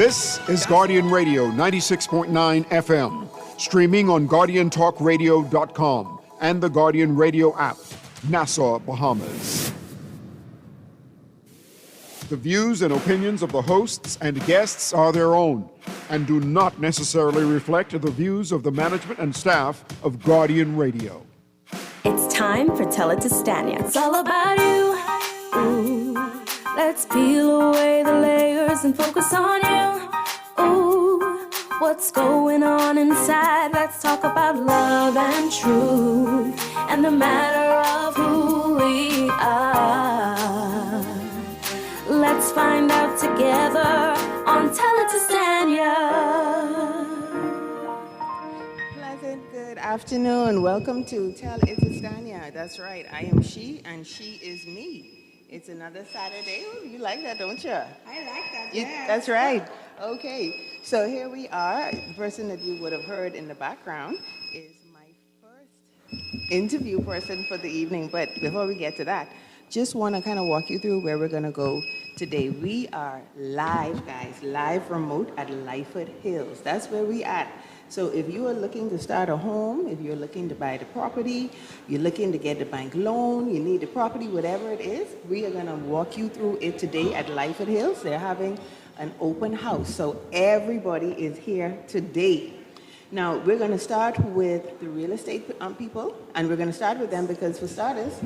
This is Guardian Radio 96.9 FM, streaming on GuardianTalkRadio.com and the Guardian Radio app, Nassau, Bahamas. The views and opinions of the hosts and guests are their own and do not necessarily reflect the views of the management and staff of Guardian Radio. It's time for Tell It to Stanya. It's all about you. Ooh, let's peel away the layers and focus on you. Ooh, what's going on inside? Let's talk about love and truth and the matter of who we are. Let's find out together on Tell It to Stanya. Pleasant good afternoon. Welcome to Tell It to Stanya. That's right. I am she and she is me. It's another Saturday. Oh, you like that, don't you? I like that, yeah. That's right. Okay. So here we are. The person that you would have heard in the background is my first interview person for the evening. But before we get to that, just want to kind of walk you through where we're going to go today. We are live, guys, live remote at Lyford Hills. That's where we at. So if you are looking to start a home, if you're looking to buy the property, you're looking to get the bank loan, you need the property, whatever it is, we are going to walk you through it today at Lyford Hills. They're having an open house. So everybody is here today. Now, we're going to start with the real estate people, and we're going to start with them because, for starters,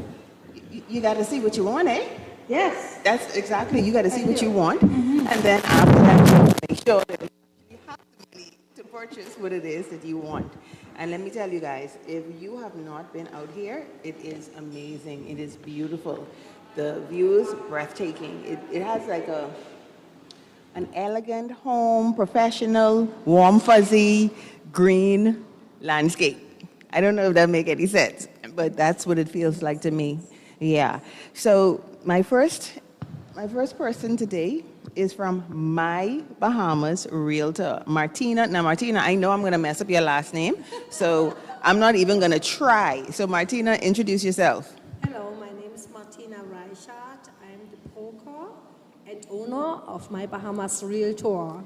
you got to see what you want, eh? Yes. That's exactly, you got to see what you want. Mm-hmm. And then after that, make sure that you have the money to purchase what it is that you want. And let me tell you guys, if you have not been out here, it is amazing. It is beautiful. The view is breathtaking. It has like an elegant home, professional, warm, fuzzy, green landscape. I don't know if that makes any sense, but that's what it feels like to me. Yeah. So my first person today is from My Bahamas Realtor, Martina. Now, Martina, I know I'm going to mess up your last name, so I'm not even going to try. So, Martina, introduce yourself. Hello, my name is Martina Reichert. I'm the broker and owner of My Bahamas Realtor.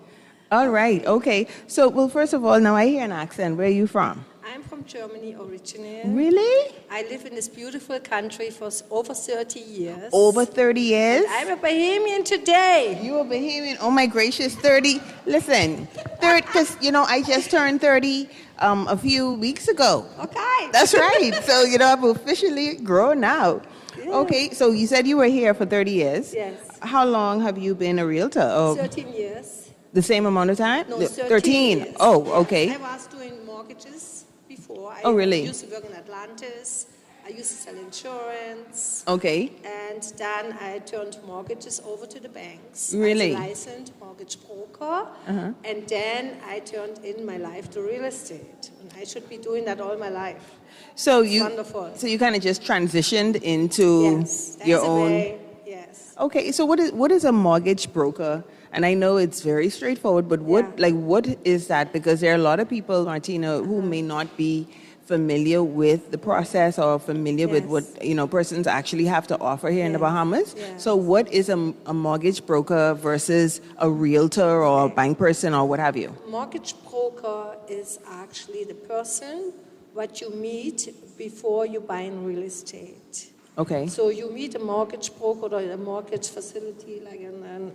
All right. Okay. So, well, first of all, now I hear an accent. Where are you from? I'm from Germany originally. Really? I live in this beautiful country for over 30 years. Over 30 years? And I'm a Bahamian today. You a Bahamian? Oh my gracious, 30. Listen, because, I just turned 30 a few weeks ago. Okay. That's right. So, I'm officially grown now. Yeah. Okay, so you said you were here for 30 years. Yes. How long have you been a realtor? Oh, 13 years. The same amount of time? No, 13 years. Oh, okay. I was doing mortgages before. Really? I used to work in Atlantis. I used to sell insurance. Okay. And then I turned mortgages over to the banks. Really? As a licensed mortgage broker. Uh-huh. And then I turned in my life to real estate. And I should be doing that all my life. So wonderful. So you kind of just transitioned into your own. Way. Yes. Okay. So what is a mortgage broker? And I know it's very straightforward, but what is that? Because there are a lot of people, Martina, who may not be familiar with the process or familiar with what persons actually have to offer here in the Bahamas. Yes. So what is a mortgage broker versus a realtor or a bank person or what have you? Mortgage broker is actually the person what you meet before you buy in real estate. Okay. So you meet a mortgage broker or a mortgage facility like a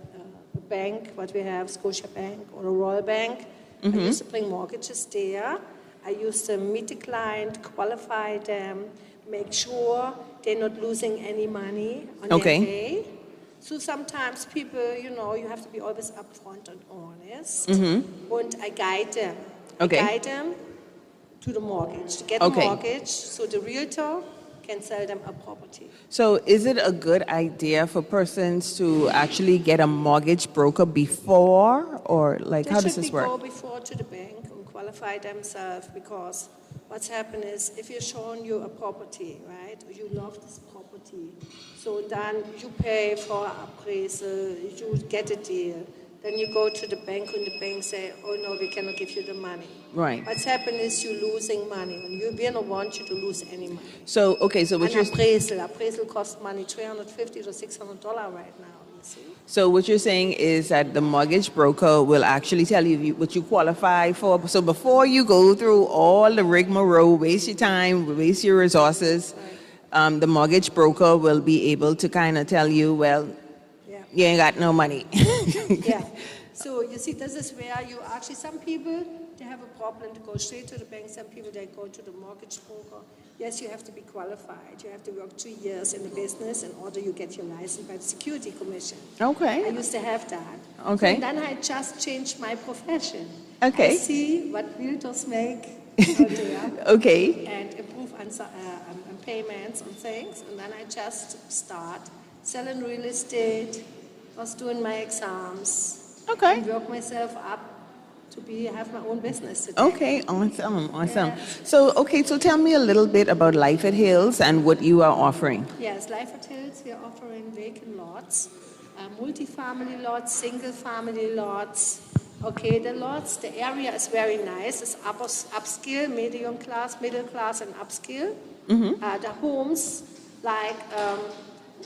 bank, what we have, Scotia Bank or a Royal Bank. Mm-hmm. I used to bring mortgages there. I used to meet the client, qualify them, make sure they're not losing any money on their pay. So sometimes people, you have to be always upfront and honest. Mm-hmm. And I guide them. Okay. I guide them to the mortgage, to get a mortgage, so the realtor can sell them a property. So is it a good idea for persons to actually get a mortgage broker before, or how does this work? They should go before to the bank and qualify themselves, because what's happened is if you're showing you a property, right, or you love this property, so then you pay for appraisal, you get a deal. Then you go to the bank and the bank say, oh no, we cannot give you the money. Right. What's happened is you're losing money, and we don't want you to lose any money. So, okay, so what you're... Appraisal costs money, $350 to $600 right now. you see. So what you're saying is that the mortgage broker will actually tell you what you qualify for. So before you go through all the rigmarole, waste your time, waste your resources, the mortgage broker will be able to kind of tell you, well, Yeah. you ain't got no money. Yeah. So you see, this is where you actually, some people, they have a problem to go straight to the bank. Some people, they go to the mortgage broker. Yes, you have to be qualified. You have to work 2 years in the business in order you get your license by the Security Commission. Okay. I used to have that. Okay. So then I just changed my profession. Okay. I see what realtors make out there. Okay. And improve on payments and things. And then I just start selling real estate, was doing my exams. Okay. And work myself up to have my own business today. Okay, awesome. So tell me a little bit about Life at Hills and what you are offering. Yes, Life at Hills, we are offering vacant lots, multi-family lots, single-family lots. Okay, the lots, the area is very nice. It's upscale, medium class, middle class, and upscale. Mm-hmm. The homes, like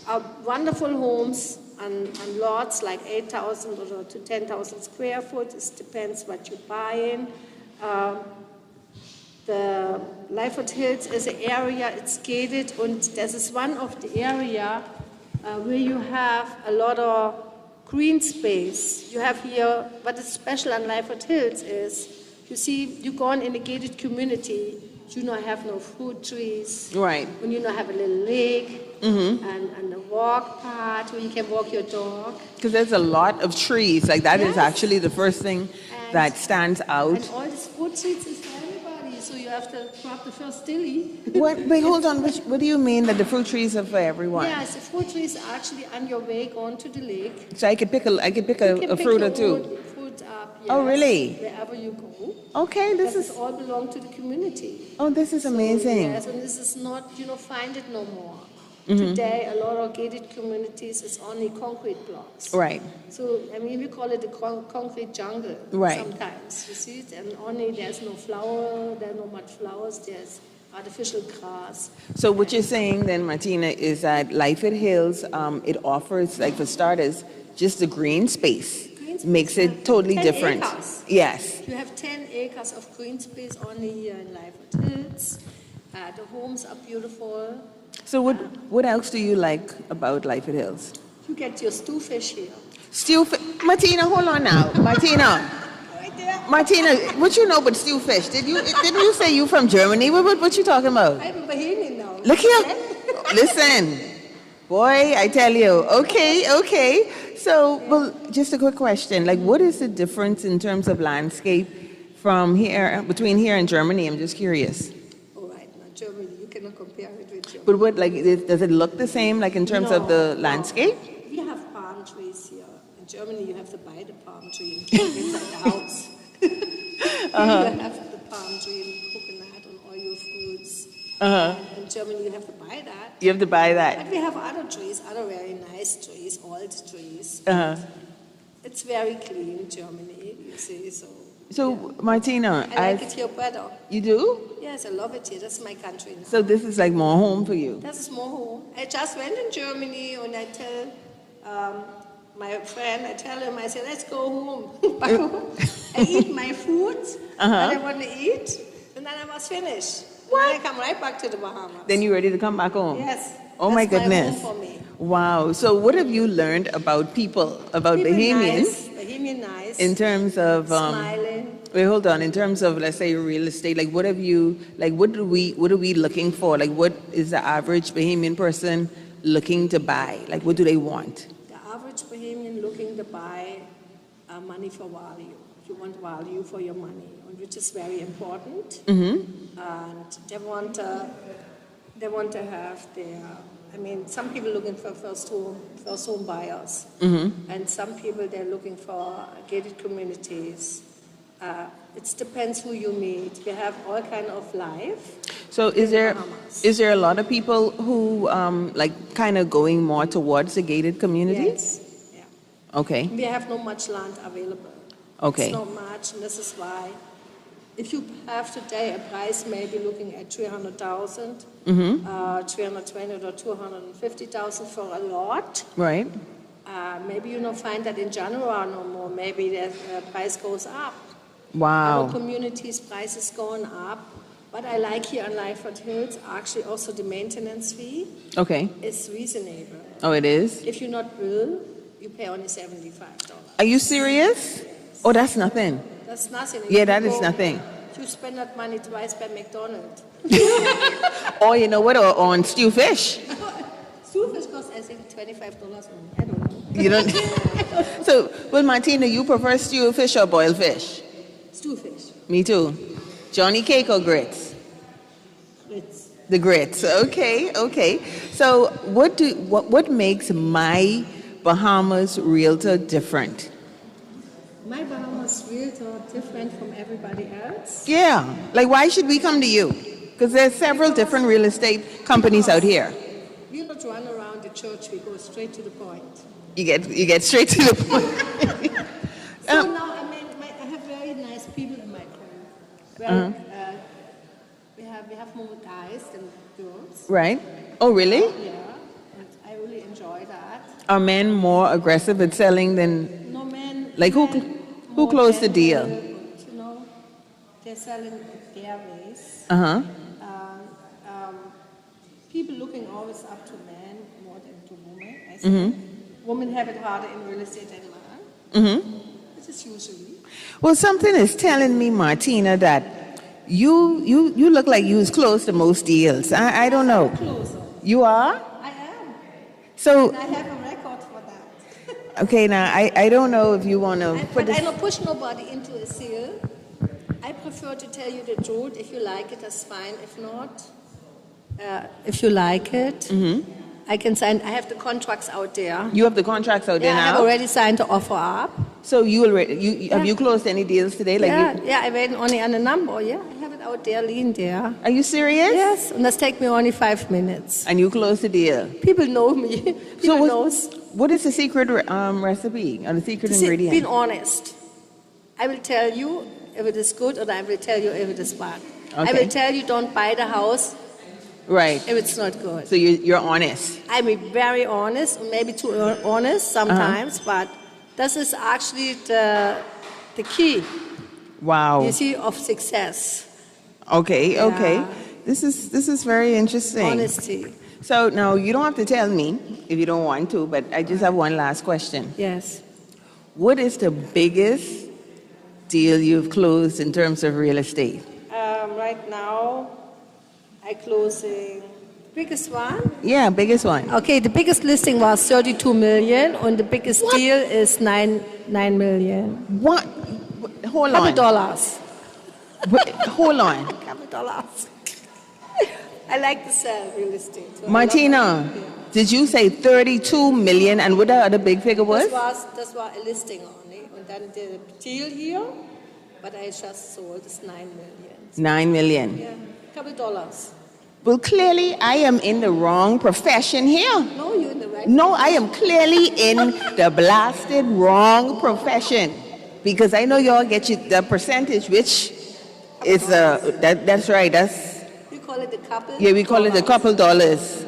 are wonderful homes and lots like 8,000 or to 10,000 square foot. It depends what you buy in. The Life at Hills is an area, it's gated, and this is one of the area where you have a lot of green space. You have here, what is special on Life at Hills is, you see, you go on in a gated community, you don't have no fruit trees. Right. When you don't have a little lake, and a walk path where you can walk your dog. Because there's a lot of trees. Like that is Yes. actually the first thing that stands out. And all these fruit trees is for everybody, so you have to crop the first dilly. Wait, hold on. What do you mean that the fruit trees are for everyone? Yes, the fruit trees are actually on your way going to the lake. So I could pick You a can fruit pick or two. your fruit up, yes, Oh, really? wherever you go. Okay, this This is all belong to the community. this is So, amazing. yes, and this is not, find it no more. Mm-hmm. Today, a lot of gated communities is only concrete blocks. Right. So, we call it the concrete jungle Right. sometimes, you see it? And only there's no flower, there's no much flowers, there's artificial grass. So what you're saying then, Martina, is that Life at Hills, it offers, like for starters, just a green space. Green space, Makes you it have totally 10 different. acres. Yes. You have 10 acres of green space only here in Life at Hills. The homes are beautiful. So what else do you like about Life at Hills? You get your stew fish here. Martina, hold on now. Martina, what you know about stew fish? Didn't you say you from Germany? What you talking about? I'm a Bahamian now. Look here. Listen, boy, I tell you. Okay. So, well, just a quick question. Like, what is the difference in terms of landscape between here and Germany? I'm just curious. All right, now Germany, you cannot compare it with Germany. But does it look the same, like in terms of the landscape? We have palm trees here. In Germany, you have to buy the palm tree and keep it inside the house. You have the palm tree and coconut and all your fruits. In Germany, you have to buy that. You have to buy that. But we have other trees, other very nice trees, old trees. It's very clean, Germany, you see. So, Martina, I like it here better. You do? Yes, I love it here. That's my country now. So this is like more home for you. This is more home. I just went in Germany and I tell my friend, I said, let's go home. I eat my food that I want to eat, and then I was finished. What? And then I come right back to the Bahamas. Then you're ready to come back home? Yes. Oh my That's goodness. home for me. Wow. So what have you learned about people Bahamians? Bahamian nice. In terms of smiling. Wait, hold on. In terms of, let's say, real estate, like what are we looking for? Like what is the average Bahamian person looking to buy? Like what do they want? The average Bahamian looking to buy money for value. You want value for your money, which is very important. Mm-hmm. And they want to have some people looking for first home buyers, and some people they're looking for gated communities. It depends who you meet. We have all kind of life. So is there a lot of people who kind of going more towards the gated communities? Yes. Yeah. Okay. We have not much land available. Okay. It's not much, and this is why. If you have today a price maybe looking at 300,000, 320 or 250,000 for a lot, right? Maybe you don't find that in January no more. Maybe the price goes up. Wow. Our community's price is going up. What I like here on Lyford Hills, actually also the maintenance fee Okay. is reasonable. Oh, it is? If you're not billed, you pay only $75. Are you serious? Oh, that's nothing. That's nothing. Yeah, that is nothing. You spend that money twice by McDonald's. Or you know what? Or on stew fish. Stewfish costs, I think, $25 only. I don't know. You don't. So, well, Martina, you prefer stew fish or boiled fish? Stewfish. Me too. Johnny cake or grits? It's The grits. Okay, okay. So, what makes my Bahamas realtor different? my Bahamas realtor different from everybody else. Yeah. Like, why should we come to you? Because there's several different real estate companies out here. We don't run around the church. We go straight to the point. You get straight to the point. So now, I mean, I have very nice people in my crew. Well, we have more guys than girls. Right. Oh, really? Yeah, and I really enjoy that. Are men more aggressive at selling than No men. Like who more closed the deal? gentle, You know, they're selling their ways. Uh-huh. People looking always up to men more than to women. I think women have it harder in real estate than men. This is usually. Well, something is telling me, Martina, that you look like you was close to most deals. I don't know. Closer. You are? I am. So, And I have a record for that. okay, now I don't know if you want to put But I this. don't push nobody into a sale. I prefer to tell you the truth. If you like it, that's fine. If not, if you like it, I can sign. I have the contracts out there. You have the contracts out there Yeah, I have now. already signed the offer up. So you already have you closed any deals today? Like, Yeah, I wait only on a number. Yeah, I have it out there, lean there. are you serious? Yes, and that's take me only 5 minutes. And you closed the deal. People know me. People what- knows. What is the secret recipe or the secret ingredient? Being honest. I will tell you if it is good, or I will tell you if it is bad. I Okay. will tell you don't buy the house Right. if it's not good. So you're honest. I'm very honest, or maybe too honest sometimes, but this is actually the key, Wow. you see, of success. Okay. Okay. Yeah. This is very interesting. Honesty. So now you don't have to tell me if you don't want to, but I just have one last question. Yes. What is the biggest deal you've closed in terms of real estate? Right now, I closing biggest one. Yeah, biggest one. Okay, the biggest listing was 32 million, and the biggest deal is 9 million. What? Hold Couple on. dollars. Hold on. Couple dollars. I like to sell real estate. So I Martina, love it. did you say 32 million and what the other big figure was? Das war a listing only. Und dann the deal here, but I just sold is 9 million. 9 million. Yeah, couple dollars. Well, clearly I am in the wrong profession here. No, you're in the right. No, I am clearly in the blasted wrong profession because I know y'all get you the percentage, which is that's right. We call it the couple. Yeah, we call it a couple dollars.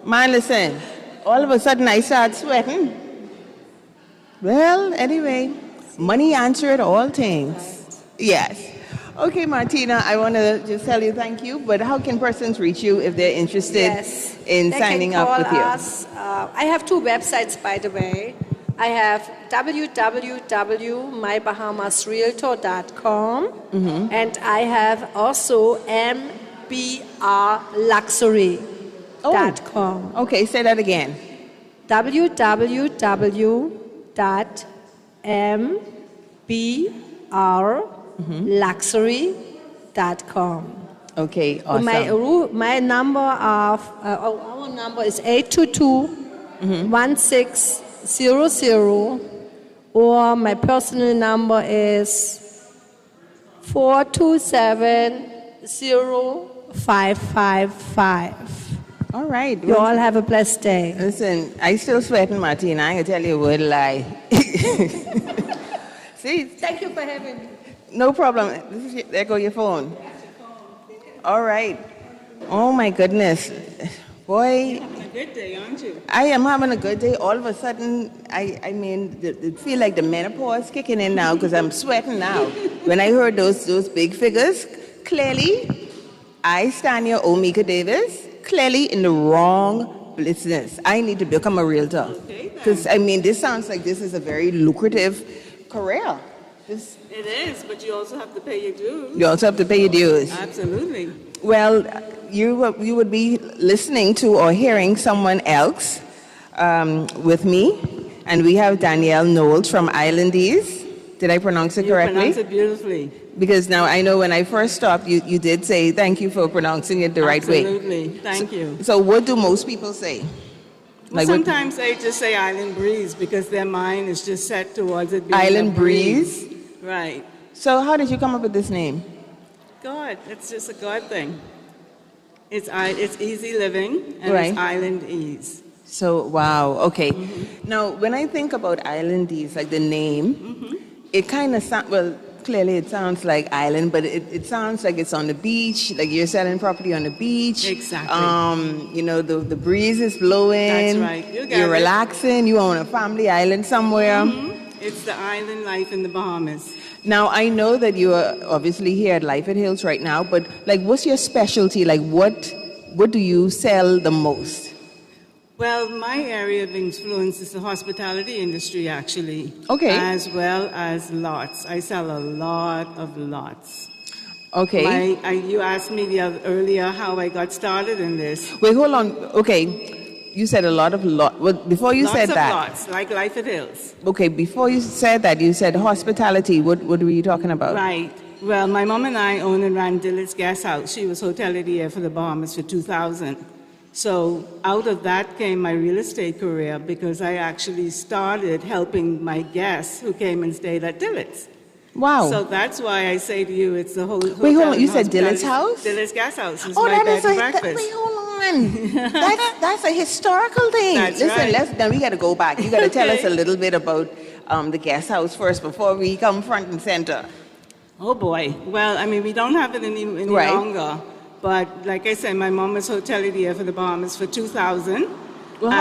Man, listen, all of a sudden I start sweating. Well, anyway, money answered all things. Yes. Okay, Martina, I want to just tell you thank you, but how can persons reach you if they're interested Yes. in They signing can up call with you? us. I have 2 websites, by the way. I have www.mybahamasrealtor.com and I have also mbrluxury.com. Okay, say that again. www.mbrluxury.com. Okay, awesome. My number of our number is 822-1600, or my personal number is 427-0555. All right. You all have a blessed day. Listen, I still sweating, Martina. I ain't gonna tell you a word lie. See, Thank you for having me. no problem. There go your phone. All right. Oh my goodness, boy. good day, aren't you? I am having a good day. All of a sudden, I mean, it feel like the menopause kicking in now because I'm sweating now. When I heard those big figures, clearly, I, Stanya Omika Davis, clearly in the wrong business. I need to become a realtor. Because, I mean, this sounds like this is a very lucrative career. It is, but you also have to pay your dues. You also have to pay your dues. Absolutely. Well, you would be listening to or hearing someone else with me, and we have Danielle Knowles from Islandese. Did I pronounce it correctly? You pronounce it beautifully. Because now I know when I first stopped, you did say thank you for pronouncing it the right way. Absolutely. Thank you. So what do most people say? Well, sometimes they just say island breeze because their mind is just set towards it being Island a breeze. breeze? Right. So how did you come up with this name? God, it's just a God thing. It's easy living and Right. it's island ease. So, wow, okay. Now, when I think about Islandese, like the name, it kind of sounds, well, clearly it sounds like island, but it sounds like it's on the beach, like you're selling property on the beach. Exactly. You know, the breeze is blowing. That's right. You got You're it. relaxing. You own a family island somewhere. It's the island life in the Bahamas. Now, I know that you are obviously here at Life at Hills right now, but like, what's your specialty? Like, what do you sell the most? Well, my area of influence is the hospitality industry, actually. Okay. As well as lots. I sell a lot of lots. Okay. You asked me earlier how I got started in this. Wait, hold on. Okay. You said a lot of well, before you said that. Lots, like Life at Hills. Okay, before you said that, you said hospitality. What were you talking about? Right. Well, my mom and I owned and ran Dillard's Guest House. She was hotelier for the Bahamas for 2000. So out of that came my real estate career because I actually started helping my guests who came and stayed at Dillard's. Wow. So that's why I say to you, it's the whole. Wait, hold on. You said Dillard's house? Dillard's Guest House. It's Oh, my that bed is and a. breakfast. Wait, hold on. That's a historical thing. That's Listen, right. now we got to go back. You got to tell us Okay. a little bit about the guest house first before we come front and center. Oh boy. Well, I mean, we don't have it any Right. longer. But like I said, my mom was hotelier for the Bahamas for 2000. Well,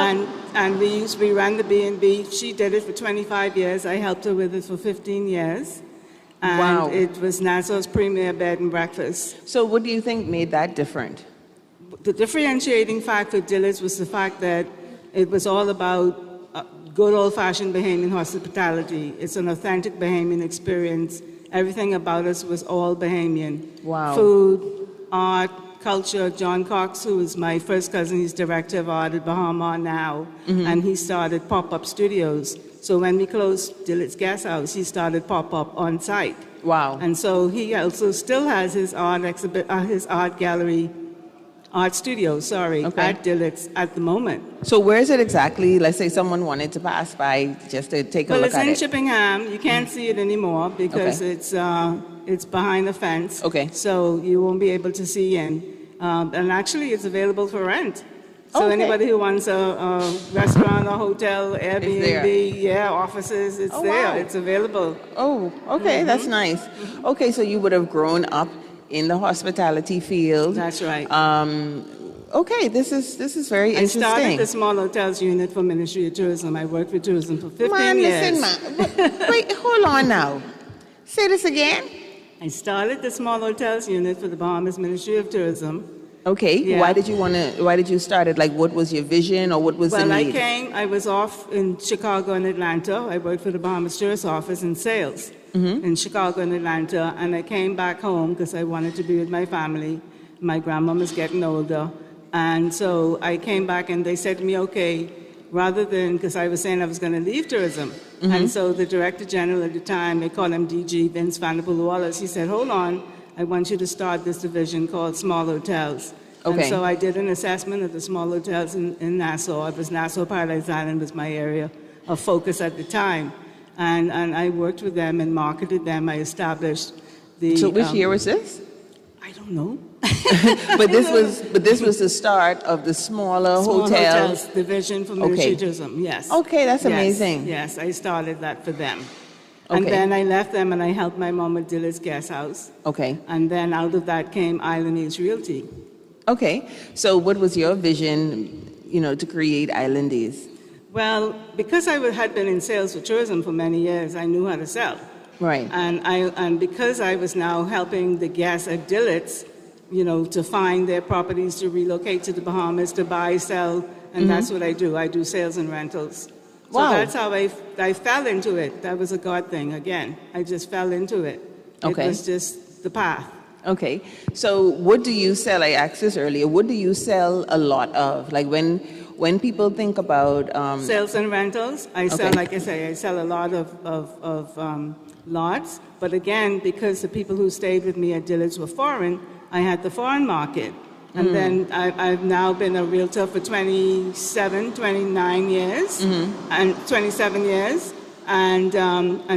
And we ran the B&B. She did it for 25 years. I helped her with it for 15 years. And Wow. it was Nassau's premier bed and breakfast. So what do you think made that different? The differentiating factor for Dillard's was the fact that it was all about good old-fashioned Bahamian hospitality. It's an authentic Bahamian experience. Everything about us was all Bahamian. Wow. Food, art, culture. John Cox, who is my first cousin, he's director of art at Bahama now, and he started pop-up studios. So when we closed Dillard's Guest House, he started pop-up on site. Wow. And so he also still has his art gallery, art studio, Okay. at Dillard's at the moment. So where is it exactly? Let's say someone wanted to pass by just to take a Well, look it's at in it. Chippenham. You can't see it anymore because Okay. it's behind the fence. Okay. So you won't be able to see in. And actually, it's available for rent. So Okay. anybody who wants a restaurant, a hotel, Airbnb, offices, it's Oh, there. wow. It's available. Oh, okay, that's nice. Okay, so you would have grown up in the hospitality field. That's right. Okay, this is very I interesting. started the small hotels unit for Ministry of Tourism. I worked with tourism for 15 Man, years. listen, man. Wait, hold on now. Say this again. I started the small hotels unit for the Bahamas Ministry of Tourism. Okay, Yeah. why did you start it? Like, what was your vision or what was the Well, need? I was off in Chicago and Atlanta. I worked for the Bahamas Tourist Office in sales in Chicago and Atlanta. And I came back home because I wanted to be with my family. My grandmom was getting older. And so I came back and they said to me, okay, rather than, because I was saying I was going to leave tourism. And so the Director General at the time, they called him DG, Vince Vanderpool Wallace, he said, hold on, I want you to start this division called Small Hotels. Okay. And so I did an assessment of the small hotels in Nassau. It was Nassau Paradise Island was my area of focus at the time. And I worked with them and marketed them. I established the... So which year was this? I don't know. But this was the start of the smaller Small hotels. division for Ministry Okay. of Tourism, yes. Okay, that's Yes, amazing. Yes, I started that for them. And Okay. then I left them and I helped my mom with Dillard's Guest House. Okay. And then out of that came Island East Realty. Okay. So what was your vision to create Island Days? Well, because had been in sales for tourism for many years, I knew how to sell. Right. And because I was now helping the guests at Dillard's, to find their properties, to relocate to the Bahamas, to buy, sell, and that's what I do. I do sales and rentals. So Wow. that's how I fell into it. That was a God thing again. I just fell into it. Okay. It was just the path. Okay. So what do you sell? I asked this earlier. What do you sell a lot of? Like when people think about Sales and rentals. I sell, Okay. like I say, I sell a lot of lots. But again, because the people who stayed with me at Dillard's were foreign, I had the foreign market. And then I've now been a realtor for 29 years, and 27 years. And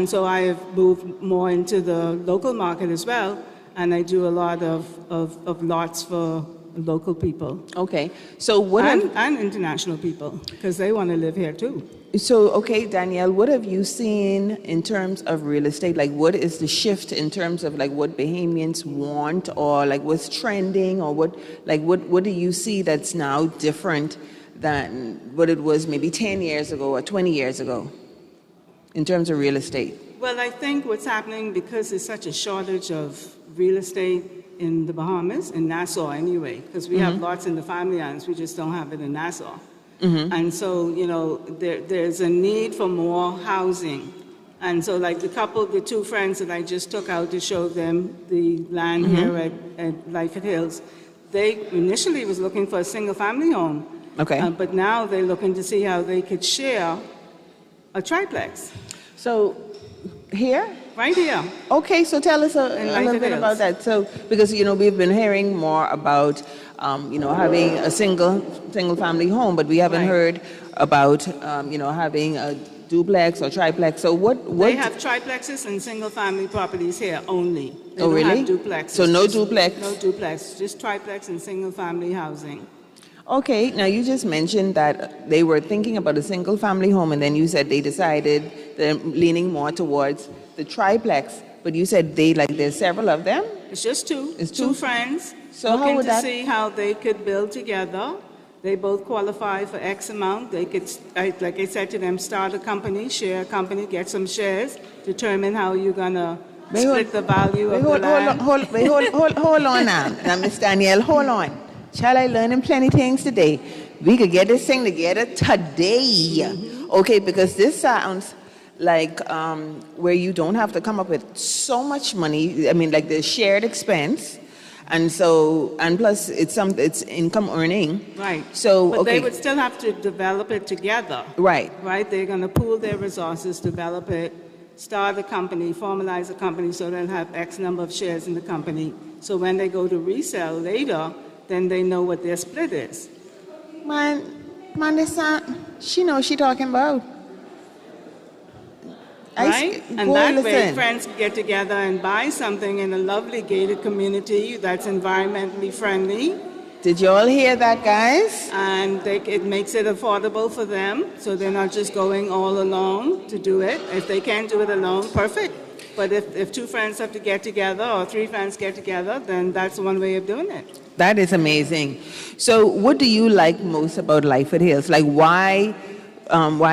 so I have moved more into the local market as well. And I do a lot of lots for local people. Okay. So what And international people, because they want to live here too. Okay, Danielle, what have you seen in terms of real estate? Like, what is the shift in terms of like what Bahamians want, or like what's trending, or what do you see that's now different than what it was maybe 10 years ago or 20 years ago in terms of real estate? Well, I think what's happening, because there's such a shortage of real estate in the Bahamas, in Nassau anyway, because we have lots in the family islands, we just don't have it in Nassau. And so, there's a need for more housing. And so, like the two friends that I just took out to show them the land here at Lyford Hills, they initially was looking for a single-family home. Okay. But now they're looking to see how they could share a triplex. So here? Right here. Okay, so tell us a little bit Hills. about that. So, because we've been hearing more about having a single family home, but we haven't Right. heard about having a duplex or triplex. So what? They have triplexes and single-family properties here only. They Oh, don't really? have duplexes. So no duplex? No duplex, just triplex and single-family housing. Okay, now you just mentioned that they were thinking about a single family home, and then you said they decided they're leaning more towards the triplex. But you said there's several of them? It's just two. It's two? friends So how looking would to that- see how they could build together. They both qualify for X amount. They could, like I said to them, start a company, share a company, get some shares, determine how you're going to split the value of the land. Hold on now. Now, Miss Danielle, hold on. Child, I learning plenty things today. We could get this thing together today. Okay, because this sounds like where you don't have to come up with so much money. I mean, like the shared expense. And plus it's income earning. Right. So, but okay. they would still have to develop it together. Right. Right? They're going to pool their resources, develop it, start a company, formalize a company so they'll have X number of shares in the company. So when they go to resell later, then they know what their split is. Man, this she knows what she talking about. Right? And boy, that way, listen. friends can get together and buy something in a lovely gated community that's environmentally friendly. Did you all hear that, guys? And it makes it affordable for them, so they're not just going all alone to do it. If they can't do it alone, perfect. But if two friends have to get together or three friends get together, then that's one way of doing it. That is amazing. So what do you like most about Lyford Hills? Like why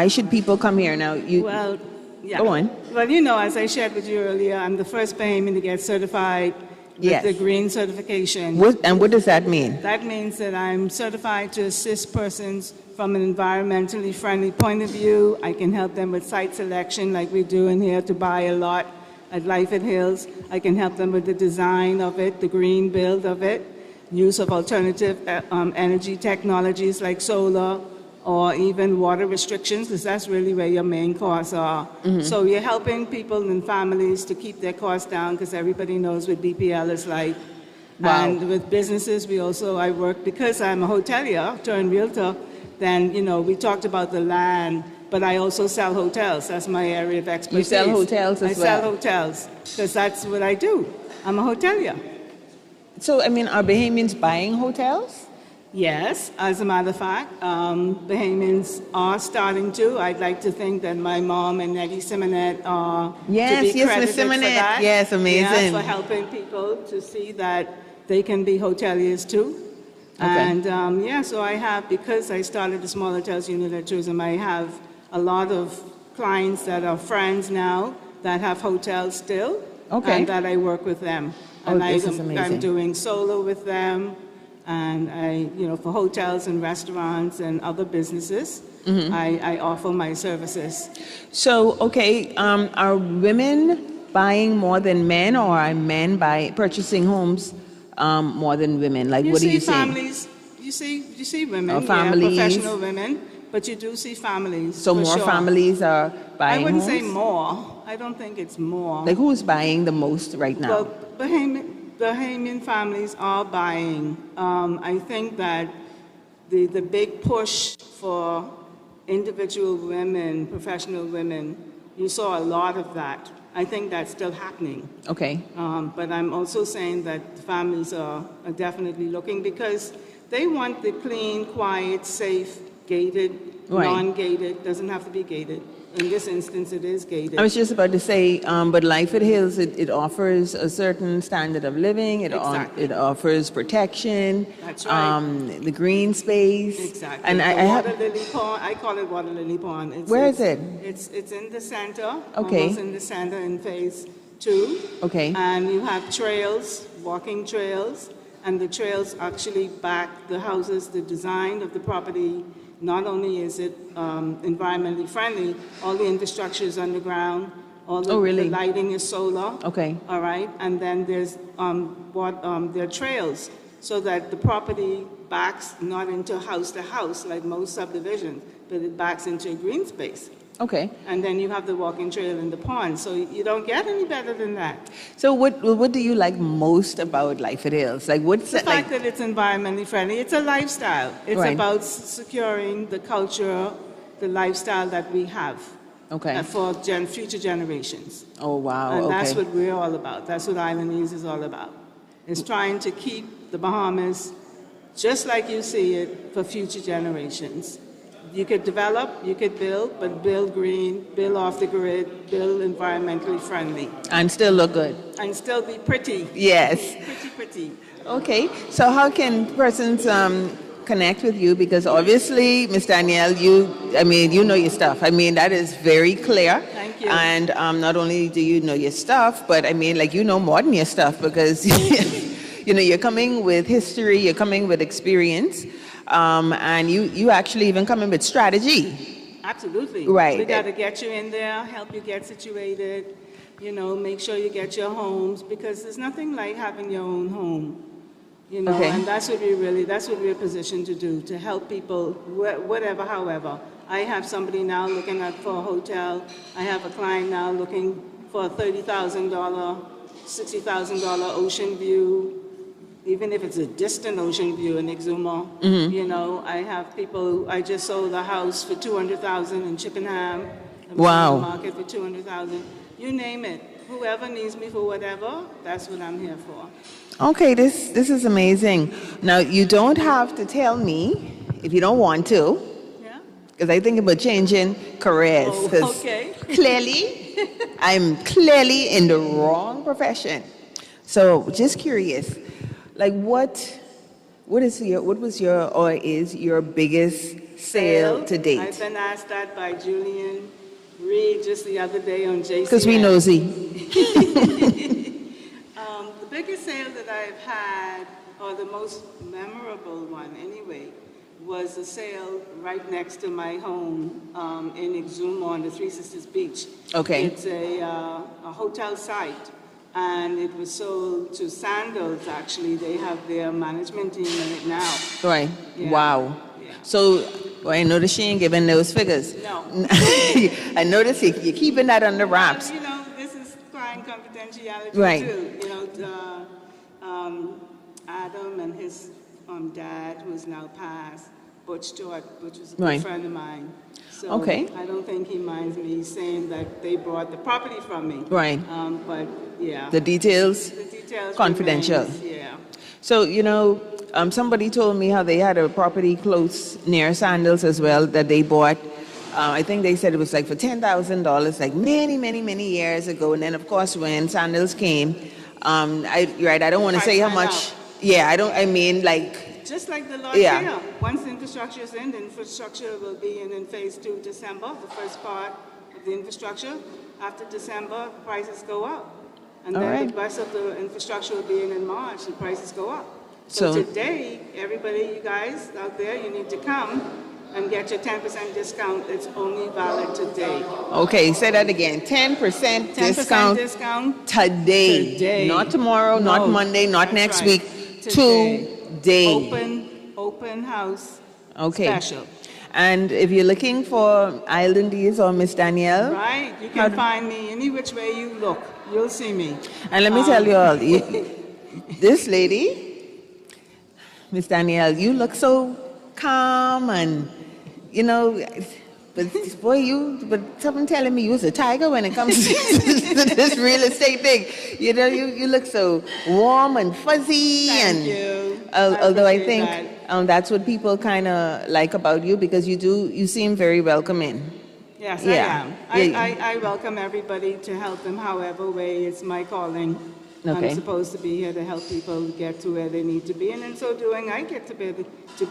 should people come here? Now, Well, yeah. Go on. Well, as I shared with you earlier, I'm the first Bahamian to get certified with Yes. the green certification. what does that mean? That means that I'm certified to assist persons from an environmentally friendly point of view. I can help them with site selection like we do in here to buy a lot at Lyford Hills. I can help them with the design of it, the green build of it, use of alternative energy technologies like solar, or even water restrictions, because that's really where your main costs are. So you're helping people and families to keep their costs down, because everybody knows what BPL is like. Wow. And with businesses, I work, because I'm a hotelier turned realtor, then, we talked about the land, but I also sell hotels. That's my area of expertise. You sell hotels as I well? sell hotels, because that's what I do. I'm a hotelier. So, I mean, are Bahamians buying hotels? Yes, as a matter of fact, Bahamians are starting to. I'd like to think that my mom and Nettie Simonet are to Yes, be yes, credited Miss for Simonet. that. Yes, amazing. Yeah, for helping people to see that they can be hoteliers too. And so I have, because I started the Small Hotels Unit at Tourism, I have a lot of clients that are friends now that have hotels still, and that I work with them. And this is amazing. I'm doing solo with them, and for hotels and restaurants and other businesses, I offer my services. So, are women buying more than men, or are men purchasing homes more than women? Like, what do you see? Families, you see women, families. professional women, but you do see families. So more families are buying I wouldn't homes? say more. I don't think it's more. Like, who's buying the most right now? Well, Bahamian families are buying. I think that the big push for individual women, professional women, you saw a lot of that. I think that's still happening. Okay. But I'm also saying that families are definitely looking, because they want the clean, quiet, safe, gated, non-gated. Doesn't have to be gated. In this instance, it is gated. I was just about to say, but Life at Hills, it offers a certain standard of living. It offers protection. That's right. The green space. Exactly. And Water Lily Pond. I call it Water Lily Pond. Where is it? It's in the center. Okay. Almost in the center in phase 2. Okay. And you have trails, walking trails, and the trails actually back the houses, the design of the property. Not only is it environmentally friendly, all the infrastructure is underground, all the, the lighting is solar. Okay. All right, and then there's there are trails, so that the property backs not into house to house like most subdivisions, but it backs into a green space. Okay. And then you have the walking trail in the pond, so you don't get any better than that. So what do you like most about Life at Hills? Like, what's the fact that it's environmentally friendly? It's a lifestyle. It's about securing the culture, the lifestyle that we have. Okay. For future generations. Oh wow. And that's what we're all about. That's what Islandese is all about. It's trying to keep the Bahamas just like you see it for future generations. You could develop, you could build, but build green, build off the grid, build environmentally friendly. And still look good. And still be pretty. Yes. Pretty. Okay. So how can persons connect with you? Because obviously, Ms. Danielle, you know your stuff. I mean, that is very clear. Thank you. And not only do you know your stuff, but you know more than your stuff, because you're coming with history, you're coming with experience. And you actually even come in with strategy. Absolutely. Right. We got to get you in there, help you get situated, make sure you get your homes, because there's nothing like having your own home, Okay. And that's what we're positioned to do, to help people, whatever, however. I have somebody now looking for a hotel. I have a client now looking for a $30,000, $60,000 ocean view. Even if it's a distant ocean view in Exuma, I have people. I just sold a house for $200,000 in Chippenham. Wow. Market for $200,000. You name it. Whoever needs me for whatever, that's what I'm here for. Okay, this is amazing. Now you don't have to tell me if you don't want to. Yeah. Because I think about changing careers. Oh, okay. Clearly, I'm clearly in the wrong profession. So just curious. Like what is your biggest sale to date? I've been asked that by Julian Reed just the other day on JCN. Because we nosy. The biggest sale that I've had, or the most memorable one anyway, was a sale right next to my home in Exuma on the Three Sisters Beach. Okay. It's a hotel site. And it was sold to Sandals, actually. They have their management team in it now. Right. Yeah. Wow. Yeah. So I noticed she ain't giving those figures. No. I noticed you're keeping that under wraps. This is client confidentiality Right. too. Adam and his dad, who is now passed, Butch Stewart, which was a good friend of mine. So Okay. I don't think he minds me saying that they bought the property from me. Right. But yeah. The details confidential. Remains, yeah. So, somebody told me how they had a property close near Sandals as well that they bought. I think they said it was like for $10,000, like many, many, many years ago. And then, of course, when Sandals came, I don't want to say how much. Out. Yeah, just like the lot Yeah. here. Once the infrastructure is in, the infrastructure will be in phase 2 December, the first part of the infrastructure. After December, prices go up. And All then right. the rest of the infrastructure will be in March, and prices go up. So- So today, everybody, you guys out there, you need to come and get your 10% discount. It's only valid today. Okay, say that again. 10% 10% discount discount today. today. Not tomorrow, not No, Monday, not that's next right. week. Today. Today. Open house Okay. special. And if you're looking for Islandies or Miss Danielle, Right? You How can do- find me any which way you look. You'll see me. and let me tell you all, this lady, Miss Danielle, you look so calm and, you know, but boy, but something telling me you was a tiger when it comes to this real estate thing. You know, you look so warm and fuzzy. Thank and you. Although I appreciate think that. that's what people kind of like about you because you seem very welcoming. Yes, Yeah. I am. Yeah. I welcome everybody to help them however way. It's my calling. Okay. I'm supposed to be here to help people get to where they need to be, and in so doing, I get to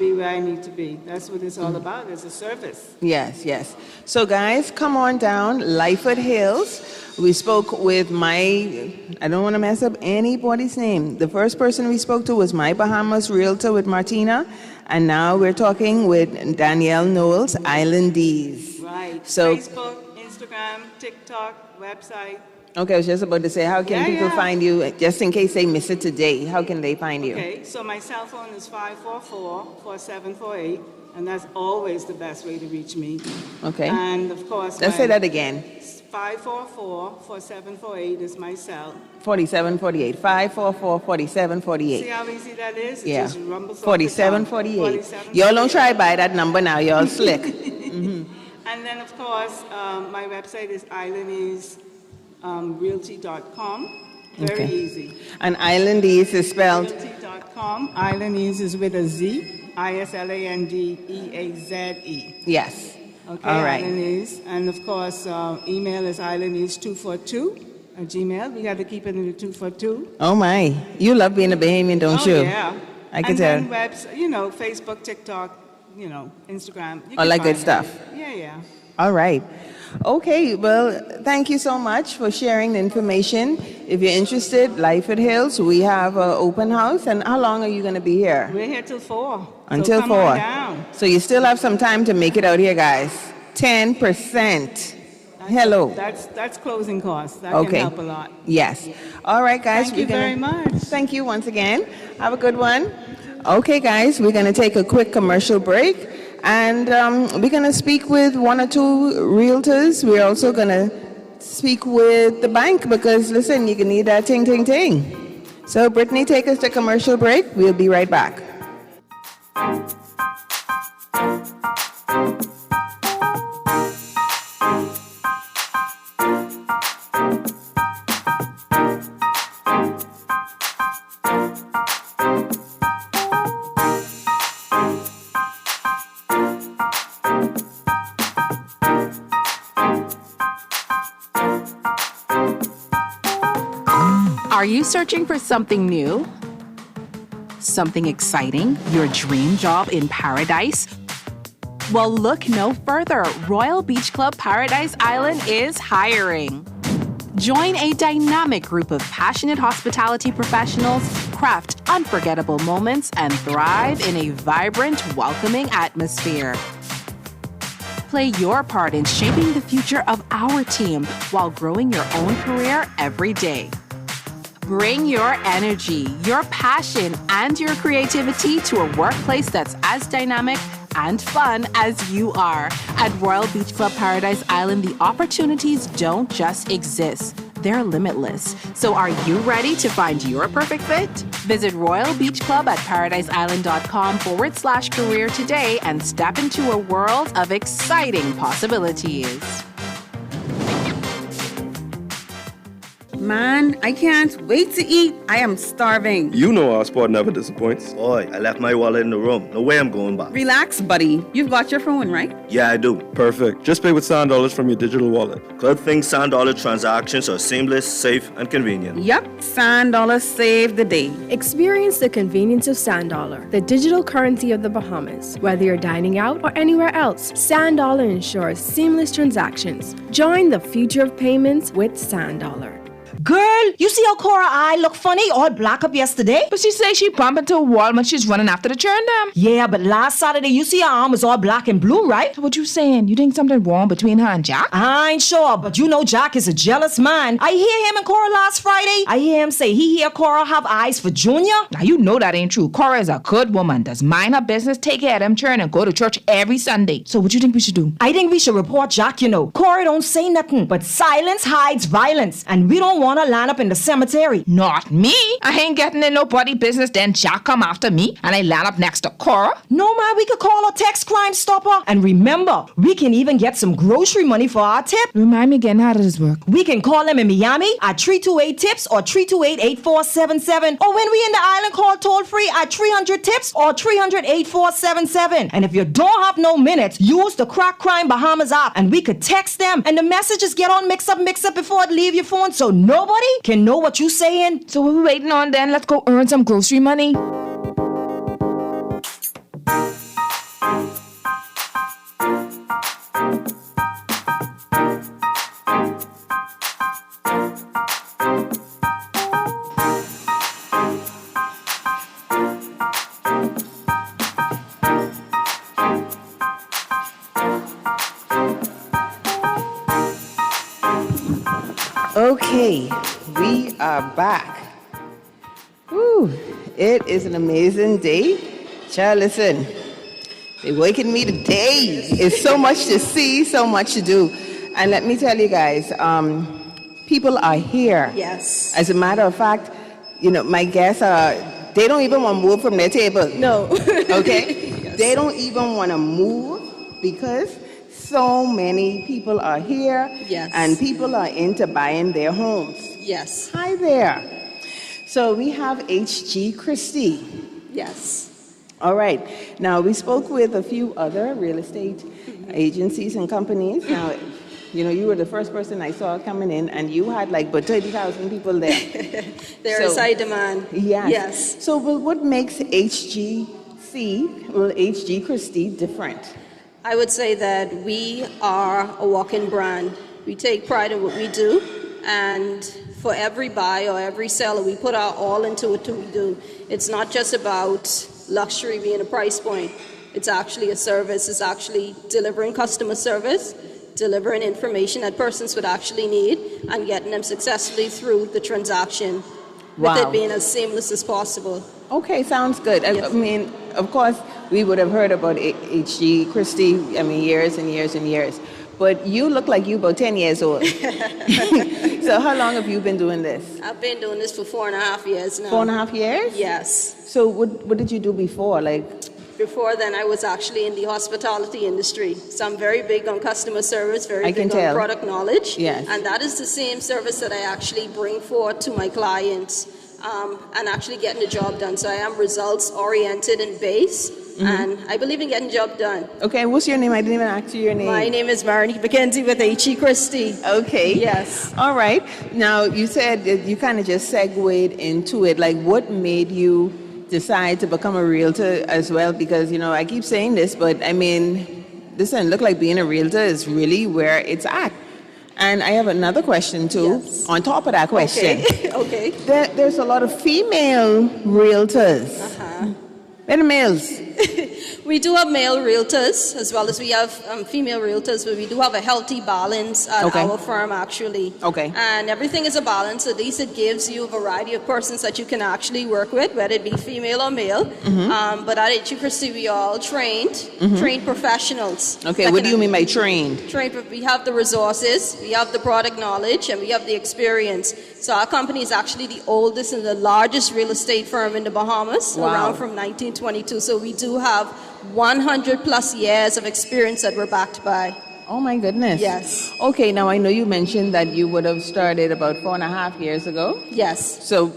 be where I need to be. That's what it's all about. It's a service. Yes, yes. So, guys, come on down, Lyford Hills. We spoke with I don't want to mess up anybody's name. The first person we spoke to was My Bahamas Realtor with Martina, and now we're talking with Danielle Knowles, Islandies. Right. So- Facebook, Instagram, TikTok, website. Okay, I was just about to say, how can Yeah, people yeah. find you, just in case they miss it today? How can they find you? Okay, so my cell phone is 544-4748, and that's always the best way to reach me. Okay. And of course, Let's say that again. 544-4748 is my cell. 4748. 544-4748. See how easy that is? It Yeah. just rumbles off the 4748. tongue. 4748. Y'all don't try by that number now. Y'all slick. And then, of course, my website is islandesrealty.com. Very Okay. easy. And Islandese is spelled. Realty.com. Islandese is with a Z. ISLANDEAZE. Yes. Okay, All right. Islandese. And of course, email is islandese242@gmail. We got to keep it in the 242. Oh my. You love being a Bahamian, don't Oh, you? yeah. I can and tell. then Facebook, TikTok, Instagram. You All can that good find stuff. me. Yeah, yeah. All right. Okay, well, thank you so much for sharing the information. If you're interested, Lyford Hills, we have an open house. And how long are you going to be here? We're here till 4. Until so come 4. On down. So you still have some time to make it out here, guys. 10%. Hello. That's closing costs. That Okay. can help a lot. Yes. All right, guys. Thank you very much. Thank you once again. Have a good one. Okay, guys, we're going to take a quick commercial break. And we're going to speak with one or two realtors. We're also going to speak with the bank because, listen, you can need that ting, ting, ting. So, Brittany, take us to commercial break. We'll be right back. Are you searching for something new? Something exciting? Your dream job in paradise? Well, look no further. Royal Beach Club Paradise Island is hiring. Join a dynamic group of passionate hospitality professionals, craft unforgettable moments, and thrive in a vibrant, welcoming atmosphere. Play your part in shaping the future of our team while growing your own career every day. Bring your energy, your passion, and your creativity to a workplace that's as dynamic and fun as you are. At Royal Beach Club Paradise Island, the opportunities don't just exist. They're limitless. So are you ready to find your perfect fit? Visit Royal Beach Club at paradiseisland.com/career today and step into a world of exciting possibilities. Man, I can't wait to eat. I am starving. You know our spot never disappoints. Boy, I left my wallet in the room. No way I'm going back. Relax, buddy. You've got your phone, right? Yeah, I do. Perfect. Just pay with $100 from your digital wallet. Good thing $100 transactions are seamless, safe, and convenient. Yup, $100 save the day. Experience the convenience of Sand Dollar, the digital currency of the Bahamas. Whether you're dining out or anywhere else, Sand Dollar ensures seamless transactions. Join the future of payments with Sand Dollar. Girl, you see how Cora eye look funny, all black up yesterday? But she say she bumped into a wall when she's running after the churn them. Yeah, but last Saturday, you see her arm was all black and blue, right? What you saying? You think something wrong between her and Jack? I ain't sure, but you know Jack is a jealous man. I hear him and Cora last Friday. I hear him say he hear Cora have eyes for Junior. Now you know that ain't true. Cora is a good woman, does mind her business, take care of them churn, and go to church every Sunday. So what you think we should do? I think we should report Jack, you know. Cora don't say nothing, but silence hides violence, and we don't want to line up in the cemetery. Not me. I ain't getting in nobody business, then Jack come after me, and I land up next to Cora. No, man, we could call a text Crime Stopper. And remember, we can even get some grocery money for our tip. Remind me again, how does this work? We can call them in Miami at 328-TIPS or 328-8477. Or when we in the island, call toll-free at 300-TIPS or 300-8477. And if you don't have no minutes, use the Crack Crime Bahamas app and we could text them. And the messages get all mix up before it leave your phone so nobody can know what you saying. So what we waiting on then? Let's go earn some grocery money. Okay, we are back. Whew, it is an amazing day. Child, listen, they're waking me today. It's so much to see, so much to do. And let me tell you guys, people are here. Yes. As a matter of fact, you know, my guests are, they don't even want to move from their table. No. Okay? Yes. They don't even want to move because so many people are here. Yes. And people are into buying their homes. Yes. Hi there. So we have H.G. Christie. Yes. All right. Now, we spoke with a few other real estate agencies and companies. Now, you know, you were the first person I saw coming in, and you had like but 30,000 people there. There is high demand. Yes. Yes. So, well, what makes H.G. Christie different? I would say that we are a walk-in brand. We take pride in what we do, and for every buyer or every seller, we put our all into what we do. It's not just about luxury being a price point. It's actually a service. It's actually delivering customer service, delivering information that persons would actually need, and getting them successfully through the transaction, with it being as seamless as possible. Okay, sounds good. Yes. I mean, of course, we would have heard about H.G. Christie, I mean, years and years and years. But you look like you're about 10 years old. So how long have you been doing this? I've been doing this for 4.5 years now. 4.5 years? Yes. So what did you do before? Before then, I was actually in the hospitality industry. So I'm very big on customer service, very big on product knowledge. Yes. And that is the same service that I actually bring forth to my clients, and actually getting the job done. So I am results-oriented and based, and I believe in getting the job done. Okay, what's your name? I didn't even ask you your name. My name is Marnie McKenzie with H.E. Christie. Okay. Yes. All right. Now, you said that you kind of just segued into it. Like, what made you decide to become a realtor as well? Because, you know, I keep saying this, but I mean, this doesn't look like being a realtor is really where it's at. And I have another question too, on top of that question. Okay. There's a lot of female realtors. Where are the males? We do have male realtors as well as we have female realtors, but we do have a healthy balance at our firm actually. Okay. And everything is a balance. At least it gives you a variety of persons that you can actually work with, whether it be female or male. But at H.E. Christie, we are all trained professionals. Okay, what do you mean by trained? We have the resources, we have the product knowledge, and we have the experience. So our company is actually the oldest and the largest real estate firm in the Bahamas, around from 1922. So we do have 100 plus years of experience that we're backed by. Oh my goodness. Yes. Okay, now I know you mentioned that you would have started about 4.5 years ago. Yes. So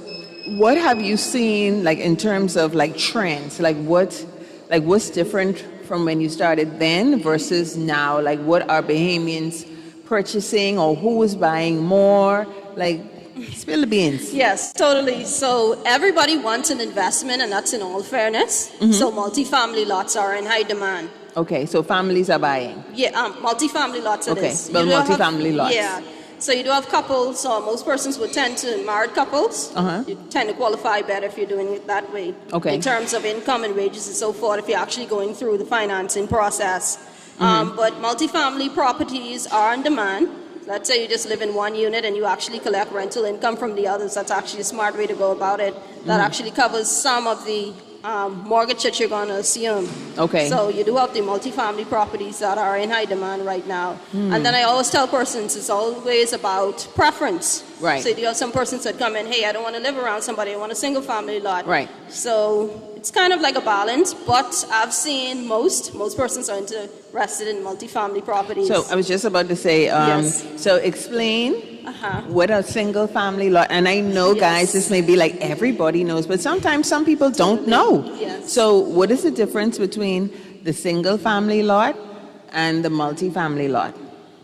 what have you seen like in terms of like trends? What's different from when you started then versus now? Like what are Bahamians purchasing or who is buying more? Like spill the beans. Yes, totally. So everybody wants an investment, and that's in all fairness. So multifamily lots are in high demand. Okay, so families are buying. Yeah, multifamily lots it Okay, is. well, You do multifamily lots. Yeah. So you do have couples, most persons would tend to married couples. You tend to qualify better if you're doing it that way. Okay. In terms of income and wages and so forth, if you're actually going through the financing process. But multifamily properties are on demand. Let's say you just live in one unit and you actually collect rental income from the others. That's actually a smart way to go about it. That actually covers some of the mortgage that you're going to assume. Okay. So you do have the multifamily properties that are in high demand right now. And then I always tell persons it's always about preference. Right. So you do have some persons that come in, hey, I don't want to live around somebody, I want a single family lot. Right. So it's kind of like a balance, but I've seen most persons are interested in multifamily properties. So I was just about to say, Yes. so explain what a single family lot, and I know guys, this may be like everybody knows, but sometimes some people don't know. Yes. So what is the difference between the single family lot and the multifamily lot?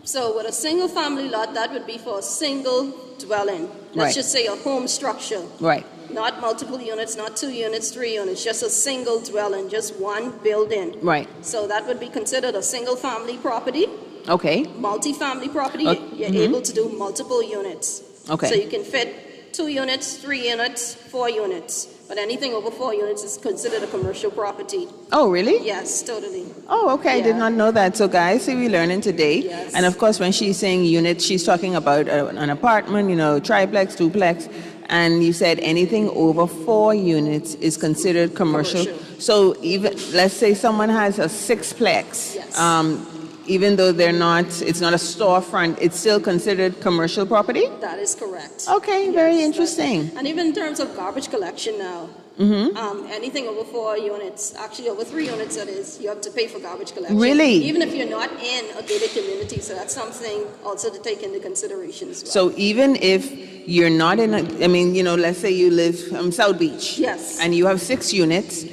So with a single family lot, that would be for a single dwelling. Let's Right. just say a home structure. Right. Not multiple units, not 2 units, 3 units, just a single dwelling, just one building. Right. So that would be considered a single family property. Okay. Multi-family property, you're able to do multiple units. Okay. So you can fit 2 units, 3 units, 4 units. But anything over 4 units is considered a commercial property. Oh, really? Yes, totally. Oh, okay. I did Yeah. not know that. So, guys, see, we're learning today. Yes. And of course, when she's saying units, she's talking about an apartment, triplex, duplex. And you said anything over 4 units is considered commercial. So, even let's say someone has a 6plex. Yes. Even though it's not a storefront, it's still considered commercial property? That is correct. Okay, Yes, very interesting. And even in terms of garbage collection now, anything over 4 units, actually over 3 units that is, you have to pay for garbage collection. Really? Even if you're not in a gated community, so that's something also to take into consideration as well. So even if you're not let's say you live South Beach. Yes. And you have 6 units,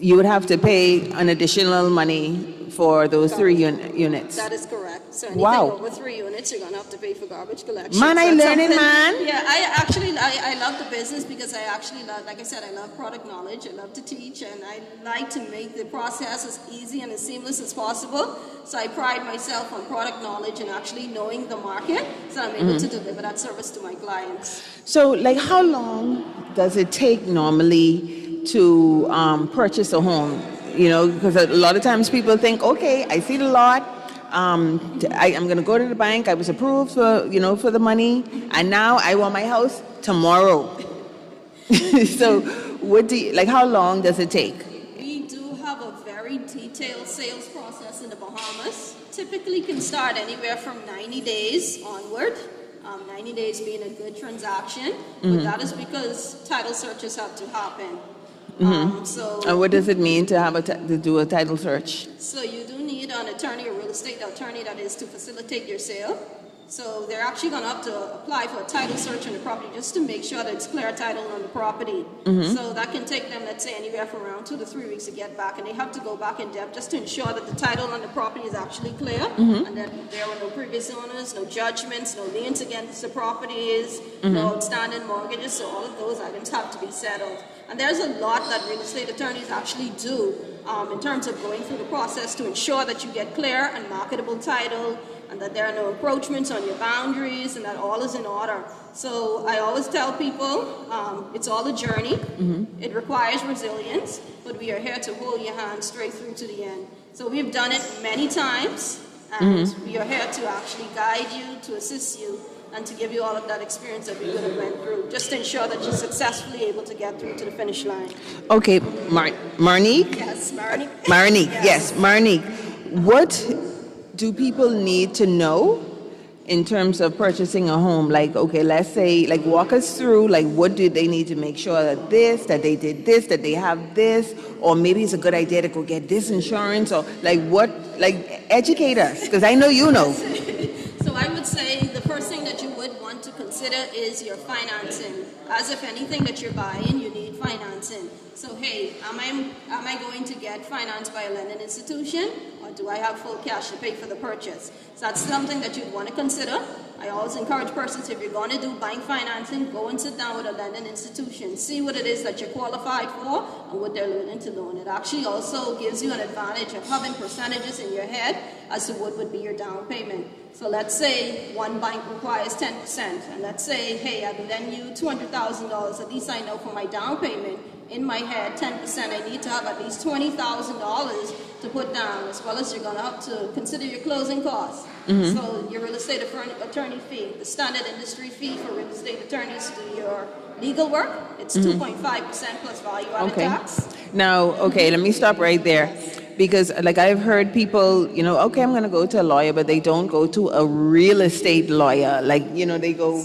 you would have to pay an additional money for those 3 units. That is correct. So anything Wow. over 3 units, you're going to have to pay for garbage collection. Man, So I that's learning, something- man. Yeah, I love the business because I actually love, like I said, I love product knowledge. I love to teach, and I like to make the process as easy and as seamless as possible. So I pride myself on product knowledge and actually knowing the market, so I'm able to deliver that service to my clients. So, like, how long does it take normally to purchase a home? Because a lot of times people think, okay, I see the lot. I'm going to go to the bank. I was approved for the money, and now I want my house tomorrow. So, how long does it take? We do have a very detailed sales process in the Bahamas. Typically can start anywhere from 90 days onward. 90 days being a good transaction, but that is because title searches have to happen. And what does it mean to do a title search? So you do need an attorney, a real estate attorney, that is to facilitate your sale. So they're actually going to have to apply for a title search on the property just to make sure that it's clear title on the property. So that can take them, let's say, anywhere from around 2 to 3 weeks to get back, and they have to go back in depth just to ensure that the title on the property is actually clear, and that there were no previous owners, no judgments, no liens against the properties, no outstanding mortgages. So all of those items have to be settled. And there's a lot that real estate attorneys actually do in terms of going through the process to ensure that you get clear and marketable title, and that there are no encroachments on your boundaries, and that all is in order. So I always tell people, it's all a journey. It requires resilience, but we are here to hold your hand straight through to the end. So we've done it many times, and we are here to actually guide you, to assist you, and to give you all of that experience that we could have went through, just to ensure that you're successfully able to get through to the finish line. Okay, Marnique? Yes, Marnique. Marnique, yes, Marnique. What do people need to know in terms of purchasing a home? Like, okay, let's say, like, walk us through, like, what do they need to make sure that they did this, that they have this, or maybe it's a good idea to go get this insurance, or like what, like Educate us, because I know you know. So I would say the first thing that you would want to consider is your financing. As if anything that you're buying, you need financing. So hey, am I going to get financed by a lending institution, or do I have full cash to pay for the purchase? So that's something that you'd want to consider. I always encourage persons, if you're going to do bank financing, go and sit down with a lending institution. See what it is that you're qualified for and what they're willing to loan. It actually also gives you an advantage of having percentages in your head as to what would be your down payment. So let's say one bank requires 10%, and let's say, hey, I will lend you $200,000. At least I know for my down payment, in my head, 10%, I need to have at least $20,000 to put down, as well as you're going to have to consider your closing costs. So your real estate attorney fee, the standard industry fee for real estate attorneys to do your legal work, it's 2.5% plus value-added tax. Now, okay, let me stop right there. Because like I've heard people, okay, I'm going to go to a lawyer, but they don't go to a real estate lawyer. Like, they go,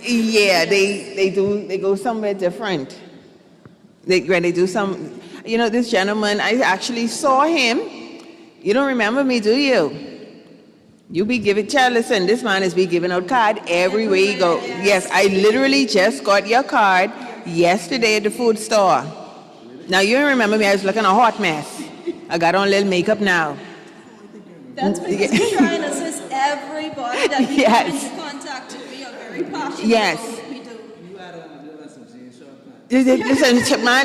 yeah, they go somewhere different. They do some, this gentleman, I actually saw him. You don't remember me, do you? You be giving, child, listen, this man is be giving out card everywhere you go. Yes, I literally just got your card yesterday at the food store. Now, you don't remember me, I was looking a hot mess. I got on a little makeup now. That's because we try and assist everybody that we come into contact with. We are very passionate about what we do.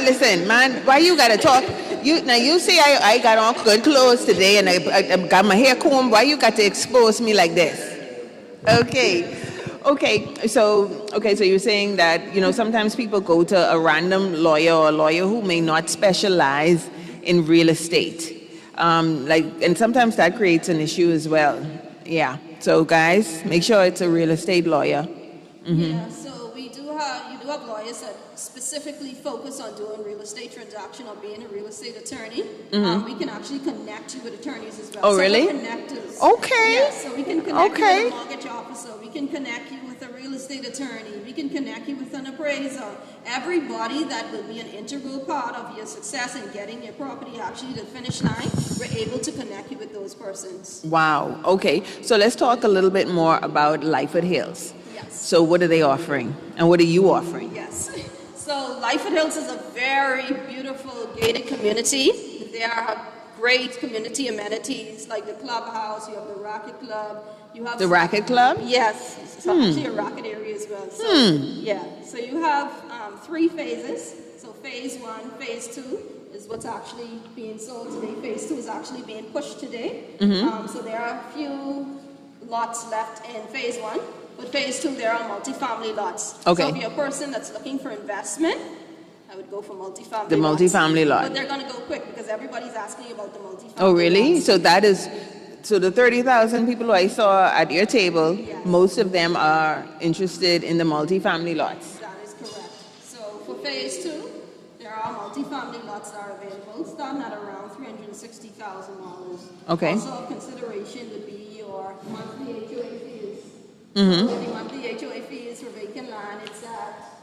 Listen, man, why you gotta talk? You say I got on good clothes today and I got my hair combed. Why you got to expose me like this? Okay, so you're saying that, sometimes people go to a random lawyer or a lawyer who may not specialize in real estate. And sometimes that creates an issue as well. Yeah. So guys, make sure it's a real estate lawyer. Yeah, so you do have lawyers that specifically focus on doing real estate transaction or being a real estate attorney. We can actually connect you with attorneys as well. Oh, really? Connectors. Okay. Yeah, so we can connect you with a mortgage officer. We can connect you with a real estate attorney. We can connect you with an appraiser. Everybody that will be an integral part of your success in getting your property actually to the finish line, we're able to connect you with those persons. Wow. Okay. So let's talk a little bit more about Life at Hills. Yes. So what are they offering? And what are you offering? Yes. So Life at Hills is a very beautiful gated community. There are great community amenities like the clubhouse, you have the racket club. You have the racket club? Yes. It's actually a racket area as well. So, yeah. So you have 3 phases. So phase 1, phase 2 is what's actually being sold today. Phase 2 is actually being pushed today. So there are a few lots left in phase 1. But phase 2, there are multifamily lots. Okay. So if you're a person that's looking for investment, I would go for multifamily The multifamily lot. But they're going to go quick because everybody's asking about the multifamily Oh, really? lots. So the 30,000 people who I saw at your table, most of them are interested in the multifamily lots. That is correct. So for phase 2, there are multifamily lots that are available, starting at around $360,000. Okay. Also of consideration would be your monthly HOA fees. The monthly HOA fees for vacant land, it's at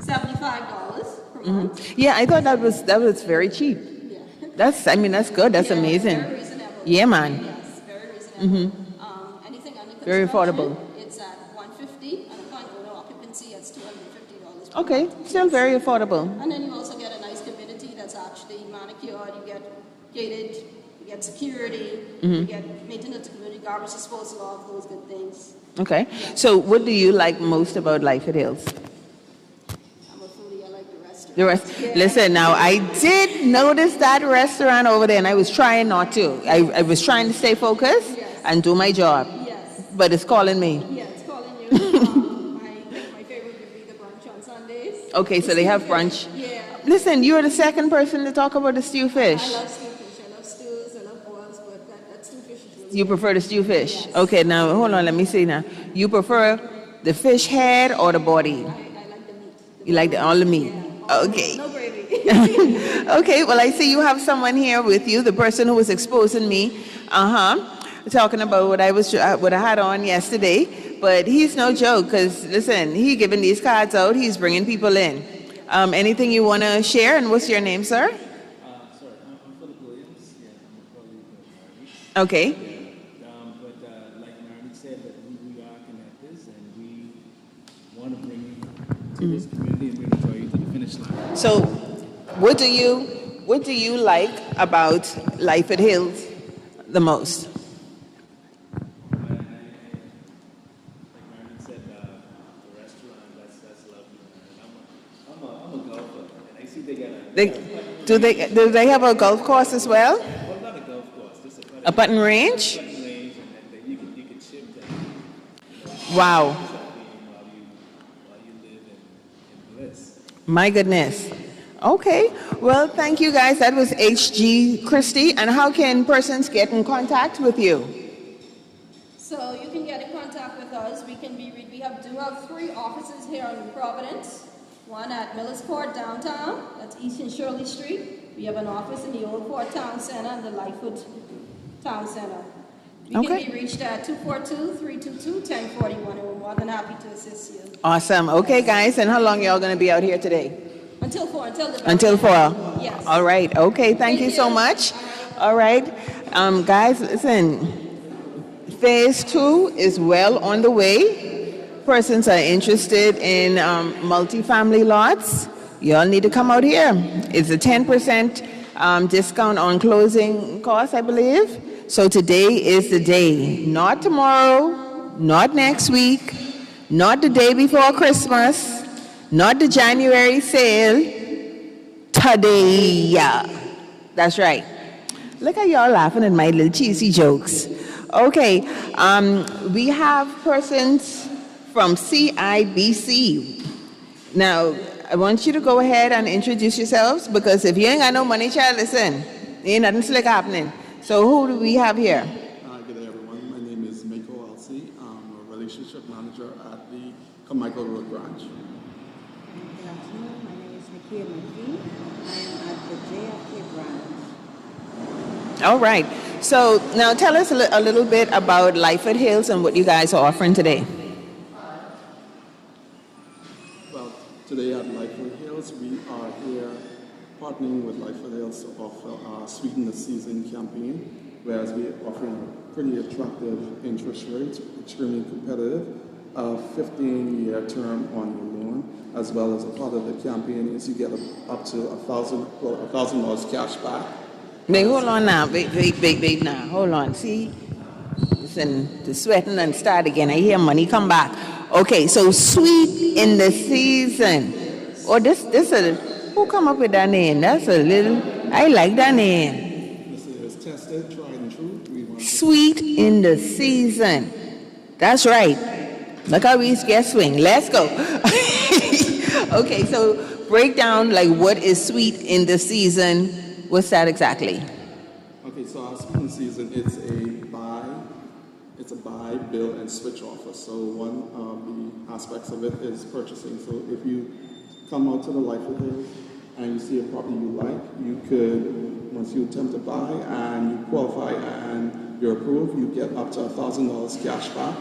$75 per month. Yeah, I thought that was very cheap. Yeah. That's good. That's amazing. Very reasonable. Yeah, man. Yes, very reasonable. Anything under construction, Very affordable. it's at $150, and upon owner occupancy, it's $250. Okay, still very affordable. And then you also get a nice community that's actually manicured. You get gated, you get security, you get maintenance of community, garbage disposal, all of those good things. Okay. So what do you like most about Life at Hills? I'm a foodie. I like the restaurant. Yeah. Listen, now I did notice that restaurant over there, and I was trying not to. I was trying to stay focused and do my job. Yes. But it's calling me. Yeah, it's calling you. I think my favorite would be the brunch on Sundays. Okay, so they have brunch. Yeah. Listen, you're the second person to talk about the stew fish. I love stew fish. I love stews. I love boils, but that stew fish is really You prefer the stew fish? Yes. Okay, now hold on, let me see now. You prefer the fish head or the body? I like the meat. You like all the meat? Yeah, okay. No gravy. Okay, well, I see you have someone here with you, the person who was exposing me. Talking about what I had on yesterday. But he's no joke, because listen, he giving these cards out, he's bringing people in. Anything you want to share, and what's your name, sir? Sorry, I'm Philip Williams. Yeah, I'm Okay. But like Marnie said, that we are connectors, and we want to bring you to this community and bring it for you to the finish line. So, what do you like about Life at Hills the most? Do they have a golf course as well? Well, not a golf course, just a putting range? And then you can ship that. Wow. While you live in bliss. My goodness. Okay. Well, thank you guys. That was H.G. Christie. And how can persons get in contact with you? So you can get in contact with us. We do have 3 offices here in Providence. One at Miller's Court downtown, that's East and Shirley Street. We have an office in the Old Port Town Center and the Lightfoot Town Center. We can be reached at 242-322-1041, and we're more than happy to assist you. Awesome. Okay, guys. And how long y'all going to be out here today? Until 4. Until 4. Yes. All right. Okay. Thank you so much. All right. Guys, listen. Phase 2 is well on the way. Persons are interested in multifamily lots, y'all need to come out here. It's a 10% discount on closing costs, I believe. So today is the day. Not tomorrow, not next week, not the day before Christmas, not the January sale. Today. That's right. Look at y'all laughing at my little cheesy jokes. Okay, we have persons from CIBC. Now, I want you to go ahead and introduce yourselves, because if you ain't got no money, child, listen, ain't nothing slick happening. So who do we have here? Good day, everyone. My name is Mako Elsie. I'm a relationship manager at the Carmichael Road branch. Good afternoon. My name is Nakia McPhee. I am at the JFK branch. All right. So now tell us a little bit about Life at Hills and what you guys are offering today. Today at Life at Hills, we are here partnering with Life at Hills to offer our Sweeten the Season campaign, whereas we are offering a pretty attractive interest rate, extremely competitive, a 15-year term on your loan, as well as a part of the campaign is you get up to $1,000 cash back. Wait, hold on now. Wait now. Hold on. See? Listen, the sweating and start again. I hear money come back. Okay, so Sweet in the Season. Oh, this who come up with that name? That's a little, I like that name. This is tested, tried and true. Sweet in the Season. That's right. Look how we get swing. Let's go. Okay, so break down like what is Sweet in the Season. What's that exactly? Okay, so our Sweet in the Season, it's a buy, build, and switch offer. So one of the aspects of it is purchasing. So if you come out to the Life at Hills and you see a property you like, you could, once you attempt to buy and you qualify and you're approved, you get up to $1,000 cash back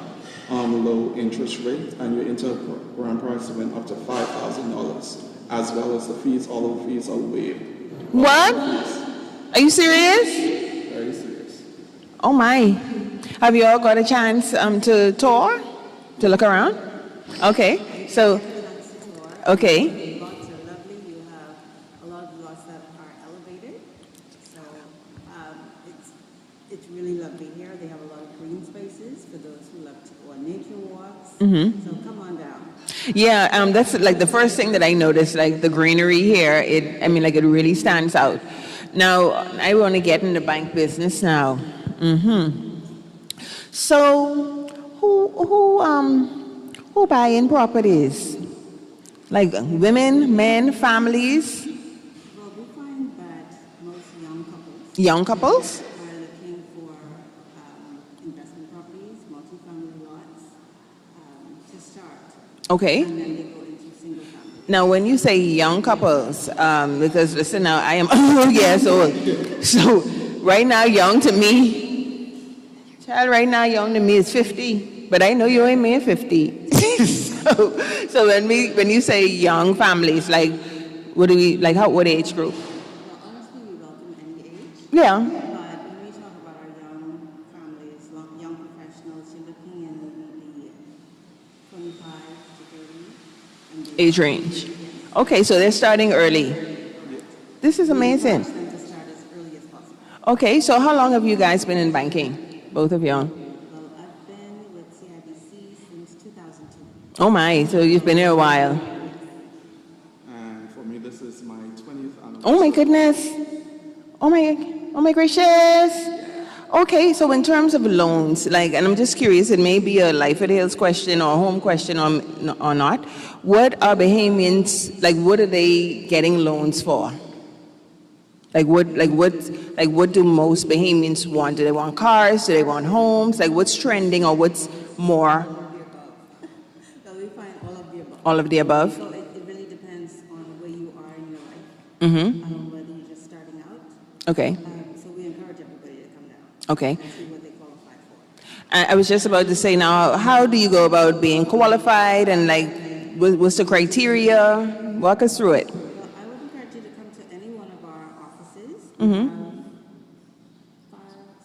on low interest rate, and you're into a grand price to win up to $5,000, as well as the fees. All of the fees are waived. What? Are you serious? Very serious. Oh my. Have you all got a chance to tour? To look around? Okay. So, okay. Lots are lovely. You have a lot of lots that are elevated. So it's really lovely here. They have a lot of green spaces for those who love to go on nature walks. Mm-hmm. So come on down. Yeah, that's like the first thing that I noticed, like the greenery here. It really stands out. Now, I want to get in the bank business now. Mm-hmm. So, who buy in properties? Like women, men, families? Well, we find that most young couples. Young couples? Are looking for investment properties, multifamily lots to start. Okay. And then they go into single family. Now, when you say young couples, because listen now, I am 2 years old. So, right now, young to me, child, right now, young to me is 50. But I know you ain't me 50. So when you say young families, like, what age group? Well, honestly, we welcome any age. Yeah. But when we talk about our young Age range. Okay, so they're starting early. This is amazing. Okay, so how long have you guys been in banking? Both of you? Well, I've been with CIBC since 2002. Oh my, so you've been here a while. And for me, this is my 20th anniversary. Oh my goodness. Oh my gracious. Okay, so in terms of loans, like, and I'm just curious, it may be a life at Hills question or a home question or not. What are Bahamians, like, what are they getting loans for? Like what do most Bahamians want? Do they want cars? Do they want homes? Like what's trending or what's more? So we find all of the above. All of the above? So it really depends on where you are in your life. Mm-hmm. Whether you're just starting out. Okay. So we encourage everybody to come down. Okay. And see what they qualify for. I was just about to say now, how do you go about being qualified and like, what's the criteria? Walk us through it. Well, I would encourage you to come to any one of our offices. Mm-hmm.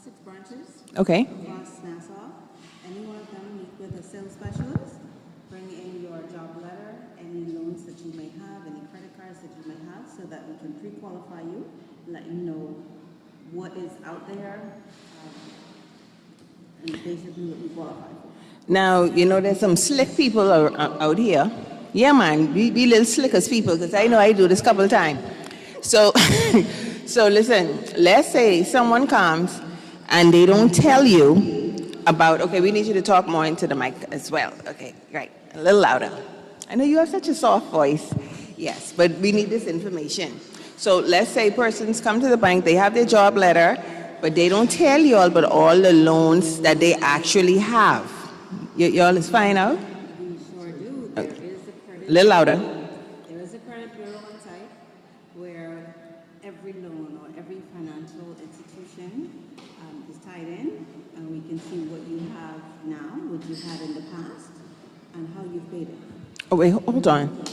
6 branches. Okay. Across Nassau. Any one of them meet with a sales specialist. Bring in your job letter, any loans that you may have, any credit cards that you may have, so that we can pre-qualify you, let you know what is out there, and basically what we qualify for. Now, you know, there's some slick people out here. Yeah, man, be little slick as people, because I know I do this couple of times. So, so listen, let's say someone comes and they don't tell you about, okay, we need you to talk more into the mic as well. Okay, right, a little louder. I know you have such a soft voice. Yes, but we need this information. So let's say persons come to the bank, they have their job letter, but they don't tell you all about all the loans that they actually have. Y'all is fine out? We sure do. There is a credit. A little louder. There is a credit bureau on site where every loan or every financial institution is tied in, and we can see what you have now, what you've had in the past, and how you've paid it. Oh, wait, hold on.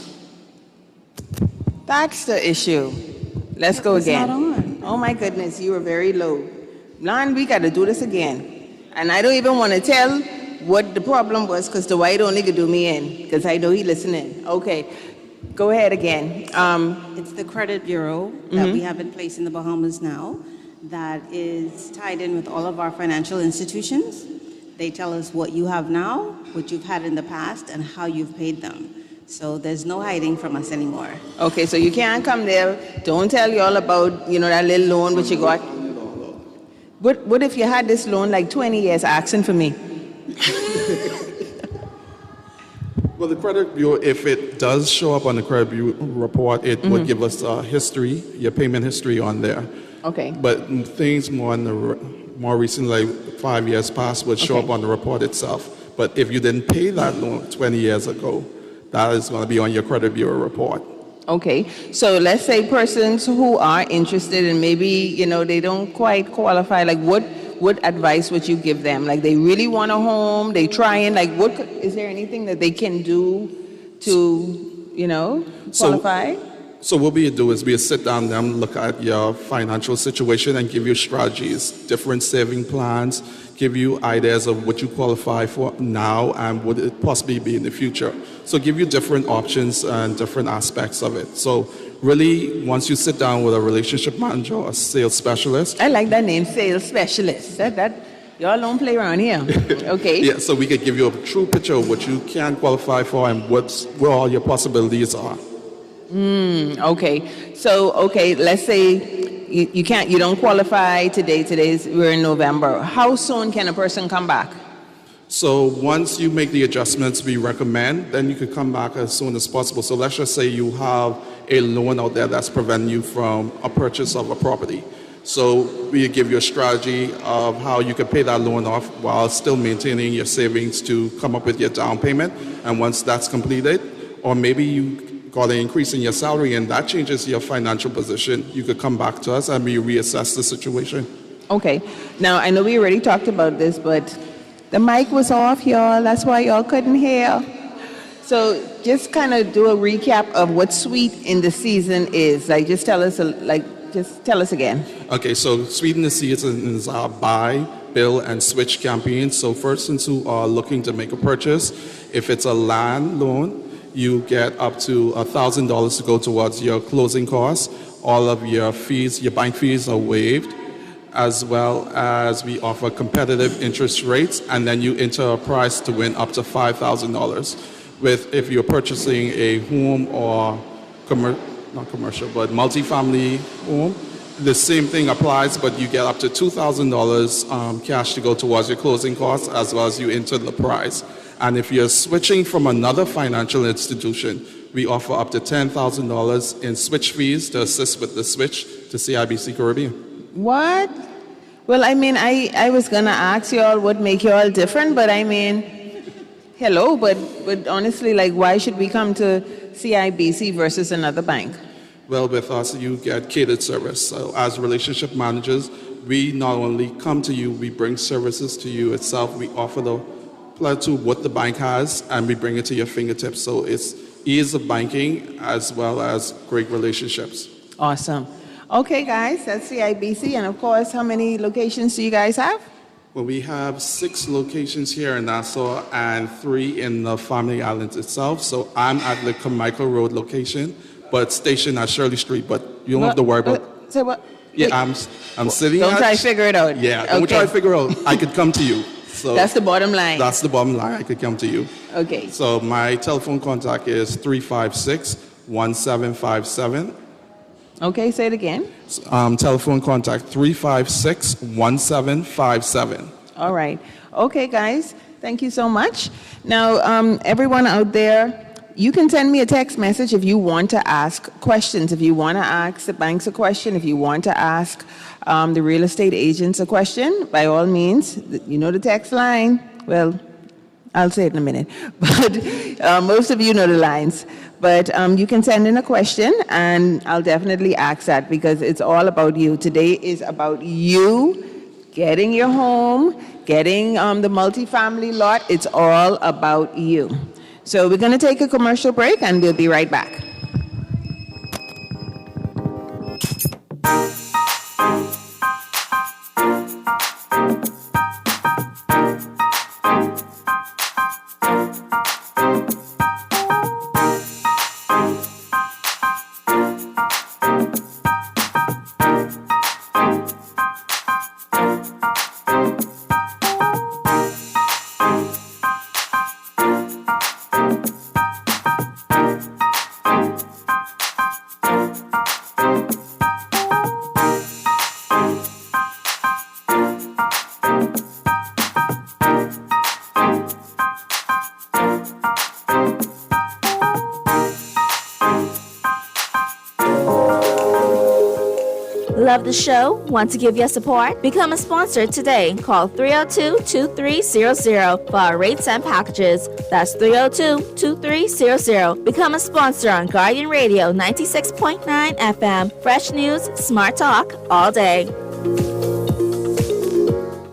That's the issue. Let's go It's again. not on. Oh my goodness, you were very low. Lon, we got to do this again. And I don't even want to tell what the problem was, because the white only could do me in, because I know he listening. Okay, go ahead again. It's the credit bureau that we have in place in the Bahamas now that is tied in with all of our financial institutions. They tell us what you have now, what you've had in the past, and how you've paid them. So there's no hiding from us anymore. Okay, so you can't come there. Don't tell you all about, you know, that little loan which you got. What if you had this loan like 20 years asking for me? Well, the credit bureau, if it does show up on the credit bureau report, it would give us history, your payment history on there. Okay. But things more recently, like 5 years past, would show up on the report itself. But if you didn't pay that loan 20 years ago, that is going to be on your credit bureau report. Okay, so let's say persons who are interested and maybe, you know, they don't quite qualify, like what advice would you give them? Like they really want a home, they trying, like is there anything that they can do to, you know, qualify? So what we do is we sit down with them, look at your financial situation and give you strategies, different saving plans, give you ideas of what you qualify for now and what it possibly be in the future. So give you different options and different aspects of it. So really, once you sit down with a relationship manager or a sales specialist. I like that name, sales specialist. That y'all don't play around here. Okay. Yeah, so we could give you a true picture of what you can qualify for and what all your possibilities are. Okay. So, okay, let's say you don't qualify today. We're in November. How soon can a person come back? So once you make the adjustments we recommend, then you could come back as soon as possible. So let's just say you have a loan out there that's preventing you from a purchase of a property. So we give you a strategy of how you can pay that loan off while still maintaining your savings to come up with your down payment. And once that's completed, or maybe you got an increase in your salary and that changes your financial position, you could come back to us and we reassess the situation. Okay. Now, I know we already talked about this, but the mic was off, y'all. That's why y'all couldn't hear. So just kind of do a recap of what Sweet in the Season is. Like, just tell us again. Okay, so Sweet in the Season is our buy, build, and switch campaign. So persons who are looking to make a purchase, if it's a land loan, you get up to $1,000 to go towards your closing costs. All of your fees, your bank fees are waived, as well as we offer competitive interest rates, and then you enter a prize to win up to $5,000. With if you're purchasing a home or not commercial, but multifamily home, the same thing applies, but you get up to $2,000 cash to go towards your closing costs, as well as you enter the prize. And if you're switching from another financial institution, we offer up to $10,000 in switch fees to assist with the switch to CIBC Caribbean. What? Well, I mean, I was going to ask you all what make you all different, but I mean, hello, but honestly, like, why should we come to CIBC versus another bank? Well, with us, you get catered service. So as relationship managers, we not only come to you, we bring services to you itself. We offer the plethora to what the bank has, and we bring it to your fingertips. So it's ease of banking as well as great relationships. Awesome. Okay, guys, that's CIBC. And of course, how many locations do you guys have? Well, we have 6 locations here in Nassau and 3 in the Family Islands itself. So I'm at the Carmichael Road location, but stationed at Shirley Street. But you don't have to worry about. Say what? Yeah, I'm sitting. Don't try to figure it out. Yeah, don't try to figure out. I could come to you. So that's the bottom line. That's the bottom line. I could come to you. Okay. So my telephone contact is 356-1757. Okay, say it again. Telephone contact 356-1757. All right. Okay, guys. Thank you so much. Now, everyone out there, you can send me a text message if you want to ask questions. If you want to ask the banks a question, if you want to ask the real estate agents a question, by all means, you know the text line. Well, I'll say it in a minute. But most of you know the lines. But you can send in a question, and I'll definitely ask that because it's all about you. Today is about you getting your home, getting the multifamily lot. It's all about you. So we're going to take a commercial break, and we'll be right back. Love the show? Want to give your support? Become a sponsor today. Call 302-2300 for our rates and packages. That's 302-2300. Become a sponsor on Guardian Radio 96.9 FM. Fresh news, smart talk, all day.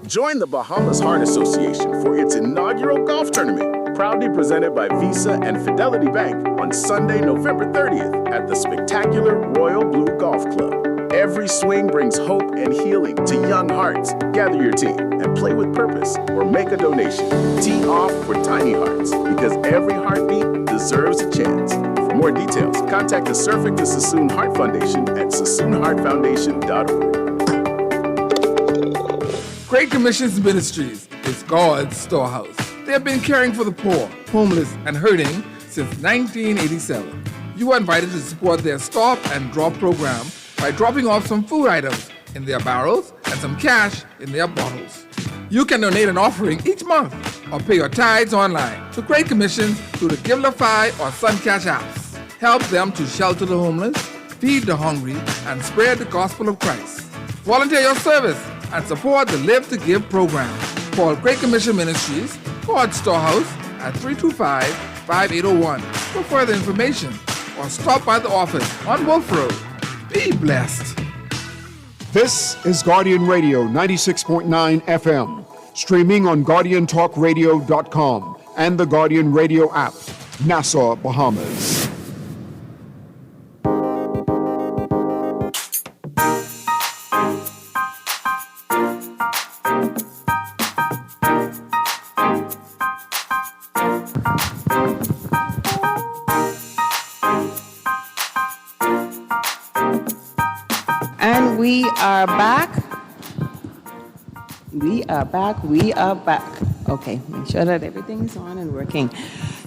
Join the Bahamas Heart Association for its inaugural golf tournament, proudly presented by Visa and Fidelity Bank on Sunday, November 30th at the spectacular Royal Blue Golf Club. Every swing brings hope and healing to young hearts. Gather your team and play with purpose or make a donation. Tee off for tiny hearts because every heartbeat deserves a chance. For more details, contact the Surfing the Sassoon Heart Foundation at sassoonheartfoundation.org. Great Commissions Ministries is God's storehouse. They have been caring for the poor, homeless, and hurting since 1987. You are invited to support their Stop and Drop program by dropping off some food items in their barrels and some cash in their bottles. You can donate an offering each month or pay your tithes online to Great Commissions through the Givelify or Suncash apps. Help them to shelter the homeless, feed the hungry, and spread the gospel of Christ. Volunteer your service and support the Live to Give program. Call Great Commission Ministries, God's Storehouse at 325-5801 for further information or stop by the office on Wolf Road. Be blessed. This is Guardian Radio 96.9 FM, streaming on GuardianTalkRadio.com and the Guardian Radio app, Nassau, Bahamas. We are back. We are back. We are back. Okay, make sure that everything is on and working.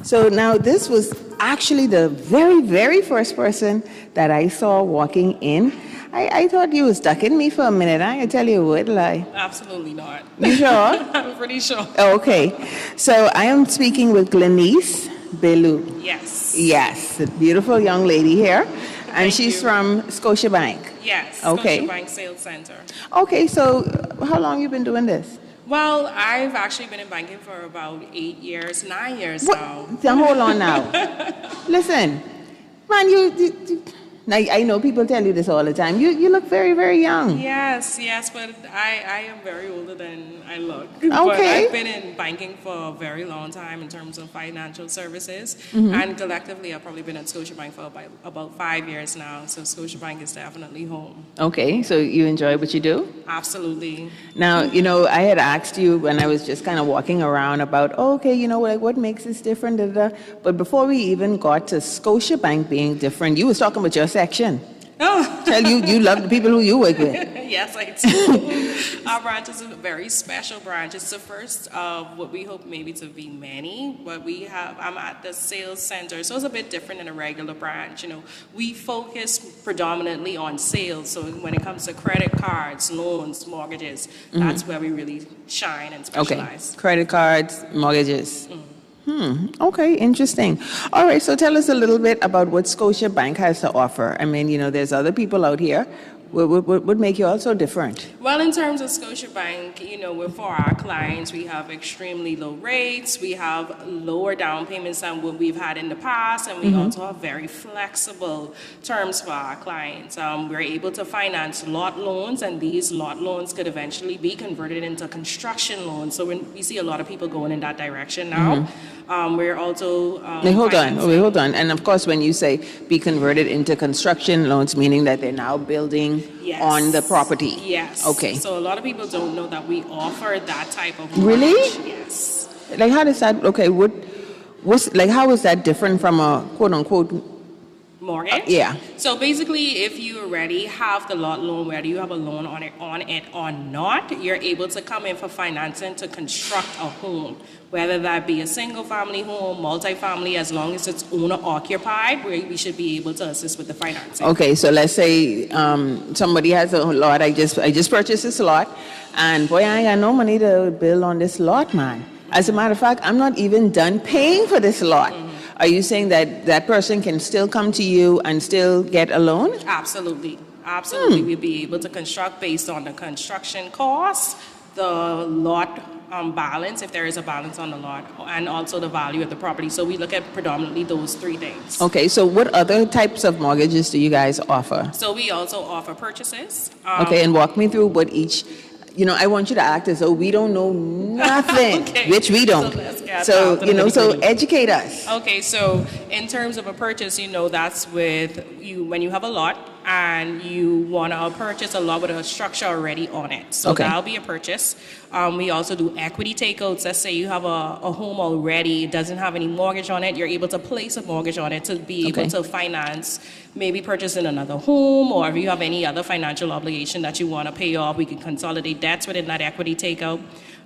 So now this was actually the very, very first person that I saw walking in. I thought you was ducking me for a minute. I can tell you what, like. Absolutely not. You sure? I'm pretty sure. Okay. So I am speaking with Glenice Belu. Yes. Yes, a beautiful young lady here. And she's from Scotiabank. Yes, Okay. Scotiabank Sales Center. Okay, so how long you been doing this? Well, I've actually been in banking for about 8 years, 9 years now. Now, hold on now. Listen, man, you now, I know people tell you this all the time. You look very, very young. Yes, but I am very older than I look. Okay. But I've been in banking for a very long time in terms of financial services. Mhm. And collectively, I've probably been at Scotiabank for about 5 years now. So Scotiabank is definitely home. Okay, so you enjoy what you do? Absolutely. Now, I had asked you when I was just kind of walking around about, what makes this different? Da, da, da. But before we even got to Scotiabank being different, you was talking about your section. Oh. Tell you love the people who you work with. Yes, I do. Our branch is a very special branch. It's the first of what we hope maybe to be many, but I'm at the sales center, so it's a bit different than a regular branch. We focus predominantly on sales, so when it comes to credit cards, loans, mortgages, that's where we really shine and specialize. Okay, credit cards, mortgages. Okay, interesting. All right, so tell us a little bit about what Scotiabank has to offer. I mean, there's other people out here. What would make you all so different? Well, in terms of Scotiabank, for our clients, we have extremely low rates. We have lower down payments than what we've had in the past, and we also have very flexible terms for our clients. We're able to finance lot loans, and these lot loans could eventually be converted into construction loans. So we see a lot of people going in that direction now. We're also hold on. And of course, when you say be converted into construction loans, meaning that they're now building on the property. Yes. Okay. So a lot of people don't know that we offer that type of Really? mortgage. Yes. Like, how does that? Okay, how is that different from a quote unquote mortgage? Yeah. So basically, if you already have the lot loan, whether you have a loan on it or not, you're able to come in for financing to construct a home, whether that be a single family home, multi-family, as long as it's owner occupied, we should be able to assist with the financing. Okay, so let's say somebody has a lot. I just purchased this lot, and boy, I ain't got no money to build on this lot, man. As a matter of fact, I'm not even done paying for this lot. Are you saying that person can still come to you and still get a loan? Absolutely. We'll be able to construct based on the construction costs, the lot balance, if there is a balance on the lot, and also the value of the property. So we look at predominantly those three things. Okay, so what other types of mortgages do you guys offer? So we also offer purchases. Okay, and walk me through what each... I want you to act as though we don't know nothing, Okay. which we don't. So Educate us. Okay, so in terms of a purchase, that's with you when you have a lot and you want to purchase a lot with a structure already on it. So that'll be a purchase. We also do equity takeouts. Let's say you have a home already, it doesn't have any mortgage on it. You're able to place a mortgage on it to be able to finance, maybe purchasing another home, or if you have any other financial obligation that you want to pay off, we can consolidate debts within that equity takeout.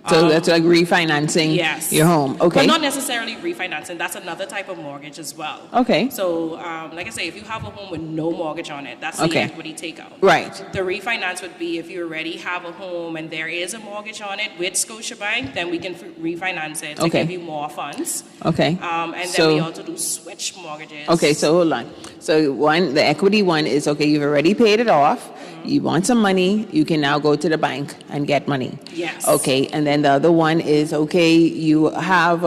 So that's like refinancing your home. Okay. But not necessarily refinancing. That's another type of mortgage as well. Okay. So, like I say, if you have a home with no mortgage on it, that's the equity takeout. Right. The refinance would be if you already have a home and there is a mortgage on it with Scotiabank, then we can refinance it to give you more funds. Okay. And then we also do switch mortgages. Okay, so hold on. So the equity one is, you've already paid it off. You want some money, you can now go to the bank and get money. Yes. Okay, and then the other one is, you have,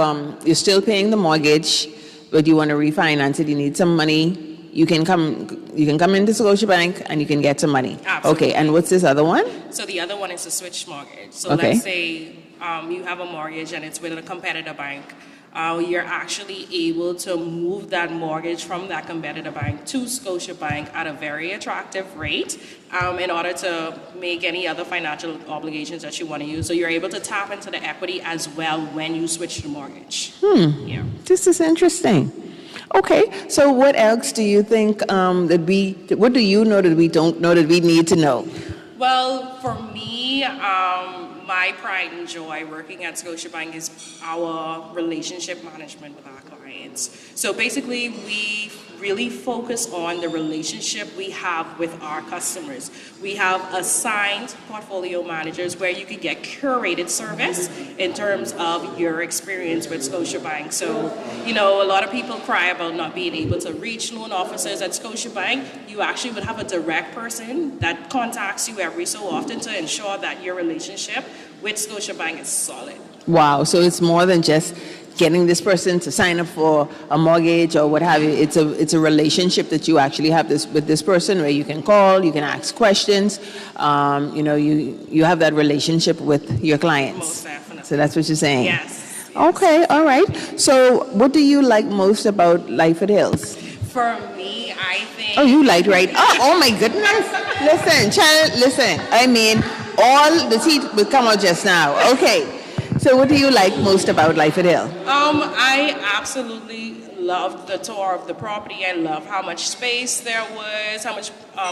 you're still paying the mortgage, but you want to refinance it, you need some money, you can come into Scotiabank and you can get some money. Absolutely. Okay, and what's this other one? So the other one is a switch mortgage. So let's say you have a mortgage and it's with a competitor bank. You're actually able to move that mortgage from that competitor bank to Scotiabank at a very attractive rate in order to make any other financial obligations that you want to use. So you're able to tap into the equity as well when you switch the mortgage. Yeah. This is interesting. Okay, so what else do you think what do you know that we don't know that we need to know? Well, for me, my pride and joy working at Scotiabank is our relationship management with our clients. So basically, we really focus on the relationship we have with our customers. We have assigned portfolio managers where you can get curated service in terms of your experience with Scotiabank. So, you know, a lot of people cry about not being able to reach loan officers at Scotiabank. You actually would have a direct person that contacts you every so often to ensure that your relationship with Scotiabank is solid. Wow, so it's more than just getting this person to sign up for a mortgage or what have you. It's a relationship that you actually have with this person where you can call, you can ask questions. You know, you have that relationship with your clients. Most definitely. So that's what you're saying? Yes. Okay, all right. So what do you like most about life at Hills? For me, I think... Oh, you like right? Oh my goodness. Listen, child, listen. I mean, all the teeth will come out just now. Okay. So what do you like most about Life at Hill? I absolutely loved the tour of the property. I love how much space there was, how much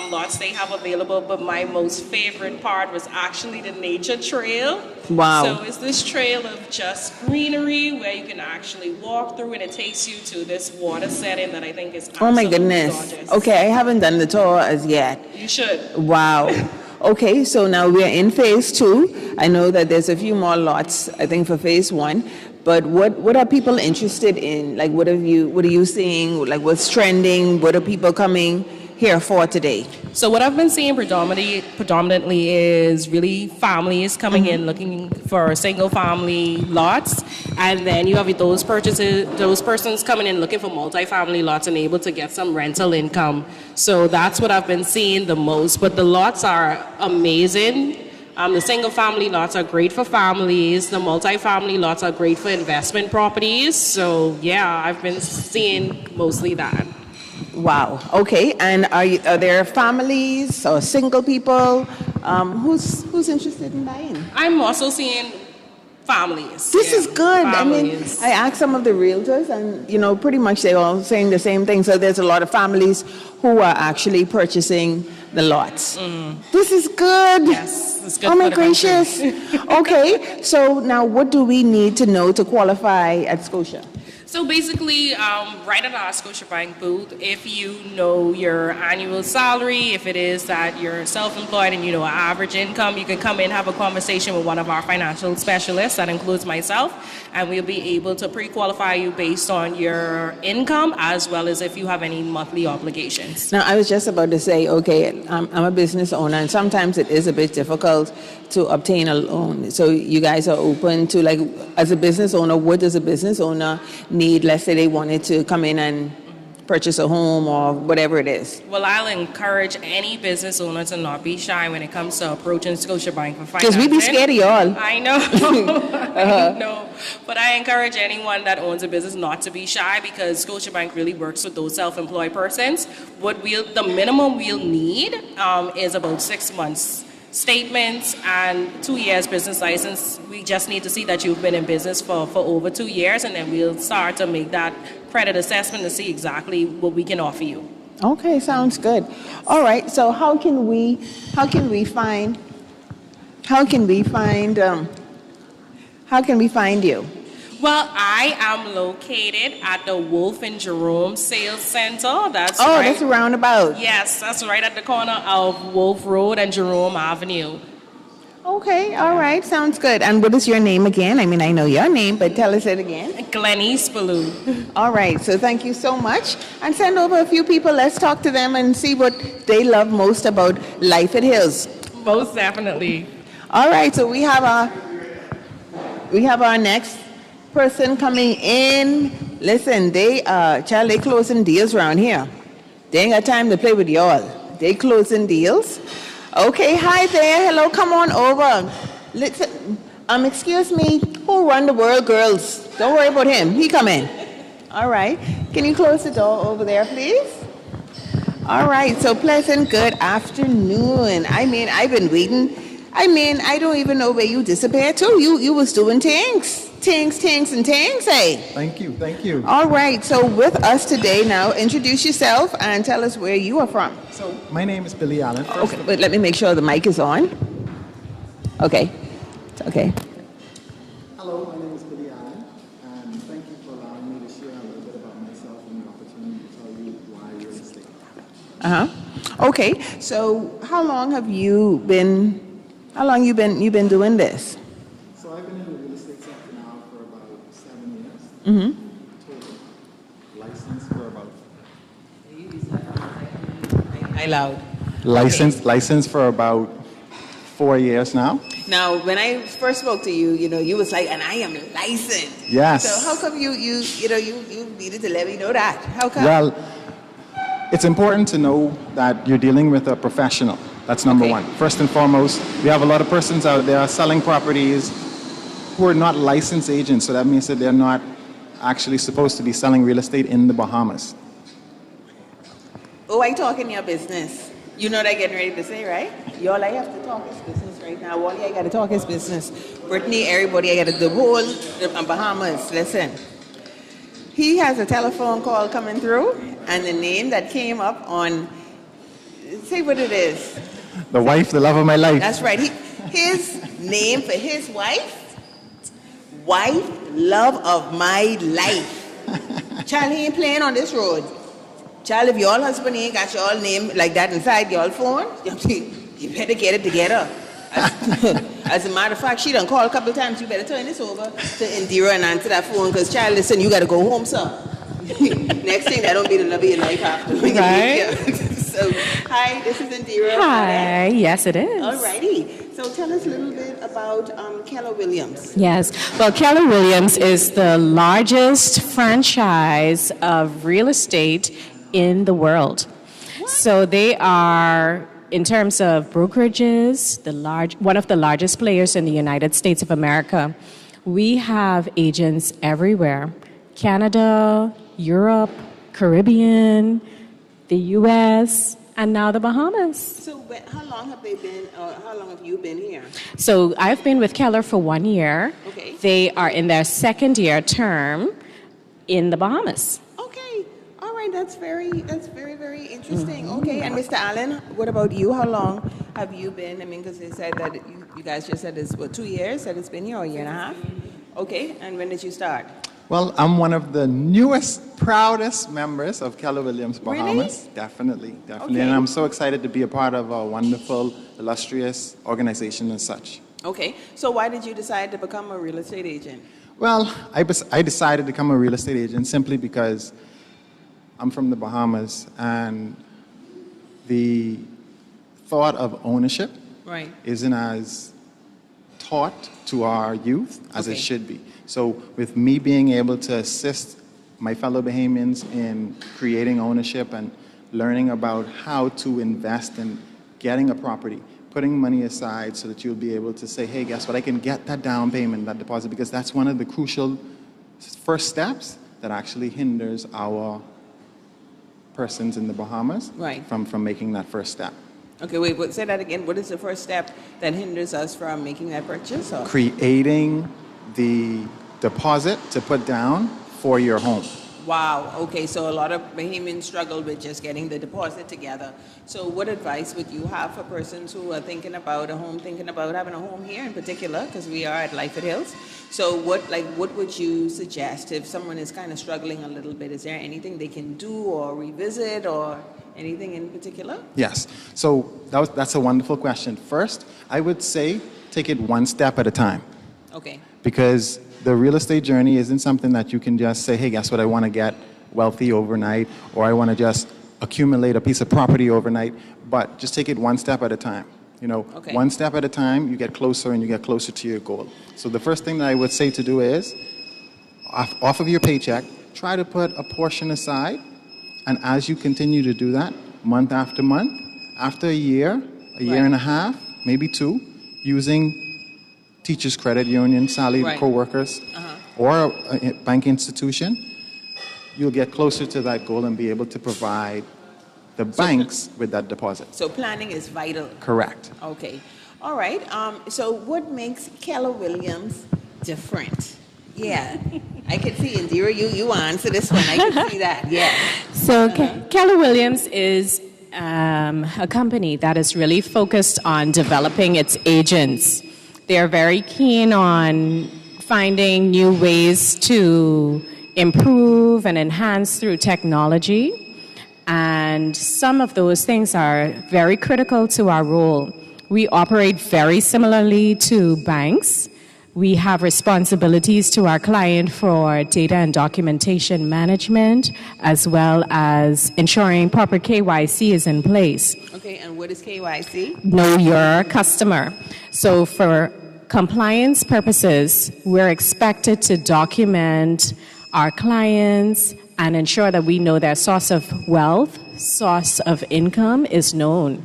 lots they have available. But my most favorite part was actually the nature trail. Wow. So it's this trail of just greenery where you can actually walk through and it takes you to this water setting that I think is absolutely Oh my goodness. gorgeous. Okay, I haven't done the tour as yet. You should. Wow. Okay, so now we're in phase 2. I know that there's a few more lots, I think, for phase 1. But what are people interested in? Like, what are you seeing? Like, what's trending? What are people coming here for today? So what I've been seeing predominantly is really families coming in looking for single family lots, and then you have those persons coming in looking for multi-family lots and able to get some rental income. So that's what I've been seeing the most. But the lots are amazing. The single family lots are great for families. The multi-family lots are great for investment properties. So yeah, I've been seeing mostly that. Wow. Okay. And are there families or single people? Who's interested in buying? I'm also seeing families. This is good. Families. I mean, I asked some of the realtors, and you know, pretty much they're all saying the same thing. So there's a lot of families who are actually purchasing the lots. This is good. Yes, it's good. Oh my gracious. Okay. So now, what do we need to know to qualify at Scotia? So basically, right at our Scotiabank booth, if you know your annual salary, if it is that you're self-employed and you know average income, you can come in, have a conversation with one of our financial specialists, that includes myself, and we'll be able to pre-qualify you based on your income as well as if you have any monthly obligations. Now, I was just about to say, okay, I'm a business owner, and sometimes it is a bit difficult to obtain a loan. So you guys are open to, like, as a business owner, what does a business owner need? Let's say they wanted to come in and purchase a home or whatever it is. Well, I'll encourage any business owner to not be shy when it comes to approaching Scotiabank for financing. Because we be scared of y'all. I know. I know. But I encourage anyone that owns a business not to be shy, because Scotiabank really works with those self-employed persons. The minimum we'll need is about 6 months statements and 2 years business license. We just need to see that you've been in business for over 2 years, and then we'll start to make that credit assessment to see exactly what we can offer you. Okay, sounds good. All right, so how can we find you? Well, I am located at the Wolf and Jerome Sales Center. That's that's a roundabout. Yes, that's right at the corner of Wolf Road and Jerome Avenue. Okay, all right, sounds good. And what is your name again? I mean, I know your name, but tell us it again. Glenise Ballou. All right, so thank you so much. And send over a few people. Let's talk to them and see what they love most about Life at Hills. Most definitely. All right, so we have our next person coming in. Listen, they closing deals around here. They ain't got time to play with y'all. They closing deals. Okay, hi there. Hello, come on over. Listen, excuse me. Who run the world, girls? Don't worry about him. He come in. All right. Can you close the door over there, please? All right. So pleasant good afternoon. I mean, I've been waiting. I mean, I don't even know where you disappeared to. You was doing things. Tings, and tings, hey. Thank you, thank you. All right, so with us today now, introduce yourself and tell us where you are from. So my name is Billy Allen. Okay, but let me make sure the mic is on. Okay, okay. Hello, my name is Billy Allen, and thank you for allowing me to share a little bit about myself and the opportunity to tell you why real estate. Okay, so how long you been doing this? So I've been in the real estate sector now for about 7 years. Total. Licensed for about. Loud. Licensed for about 4 years now. Now, when I first spoke to you, you was like, and I am licensed. Yes. So how come you needed to let me know that? How come? Well, it's important to know that you're dealing with a professional. That's number one. First and foremost, we have a lot of persons out there selling properties who are not licensed agents, so that means that they're not actually supposed to be selling real estate in the Bahamas. Oh, I talking your business. You know what I'm getting ready to say, right? Y'all, I have to talk his business right now. Wally, I got to talk his business. Brittany, everybody, I got to the whole Bahamas. Listen. He has a telephone call coming through, and the name that came up on, say what it is. The wife, the love of my life. That's right. His name for his wife, love of my life. Child, he ain't playing on this road. Child, if your husband ain't got your name like that inside your phone, you better get it together. As a matter of fact, she done called a couple of times. You better turn this over to Indira and answer that phone, because, child, listen, you got to go home, sir. Next thing, that don't be the love of your life after. Right. So, hi, this is Indira. Hi, yes, it is. All righty. So tell us a little bit about Keller Williams. Yes. Well, Keller Williams is the largest franchise of real estate in the world. So they are, in terms of brokerages, one of the largest players in the United States of America. We have agents everywhere: Canada, Europe, Caribbean, the U.S., and now the Bahamas. So how long have they been, or how long have you been here? So I've been with Keller for 1 year. Okay. They are in their second year term in the Bahamas. Okay. All right. That's very, very interesting. Okay. And Mr. Allen, what about you? How long have you been? I mean, because they said that you guys just said it's, 2 years that it's been here, or a year and a half? Okay. And when did you start? Well, I'm one of the newest, proudest members of Keller Williams Bahamas. Really? Definitely. Okay. And I'm so excited to be a part of a wonderful, illustrious organization and such. Okay. So why did you decide to become a real estate agent? Well, I decided to become a real estate agent simply because I'm from the Bahamas, and the thought of ownership Right. isn't as taught to our youth as it should be. So with me being able to assist my fellow Bahamians in creating ownership and learning about how to invest in getting a property, putting money aside so that you'll be able to say, hey, guess what, I can get that down payment, that deposit, because that's one of the crucial first steps that actually hinders our persons in the Bahamas from making that first step. Okay, wait, say that again. What is the first step that hinders us from making that purchase? Or? Creating the deposit to put down for your home. Wow. Okay, so a lot of Bahamians struggle with just getting the deposit together. So what advice would you have for persons who are thinking about having a home here in particular, because we are at Life at Hills? So what would you suggest if someone is kind of struggling a little bit? Is there anything they can do or revisit or anything in particular? Yes. So that's a wonderful question. First, I would say take it one step at a time. Okay. Because the real estate journey isn't something that you can just say, hey, guess what, I want to get wealthy overnight, or I want to just accumulate a piece of property overnight, but just take it one step at a time. One step at a time, you get closer and you get closer to your goal. So the first thing that I would say to do is, off of your paycheck, try to put a portion aside, and as you continue to do that, month after month, after a year and a half, maybe 2, using Teachers Credit Union, salaried co-workers, or a bank institution, you'll get closer to that goal and be able to provide the banks with that deposit. So planning is vital. Correct. Okay. All right. So what makes Keller Williams different? Yeah, I can see Indira. You answer this one. I can see that. Yeah. So Keller Williams is a company that is really focused on developing its agents. They are very keen on finding new ways to improve and enhance through technology. And some of those things are very critical to our role. We operate very similarly to banks. We have responsibilities to our client for data and documentation management, as well as ensuring proper KYC is in place. Okay, and what is KYC? Know your customer. So for compliance purposes, we're expected to document our clients and ensure that we know their source of wealth, source of income is known.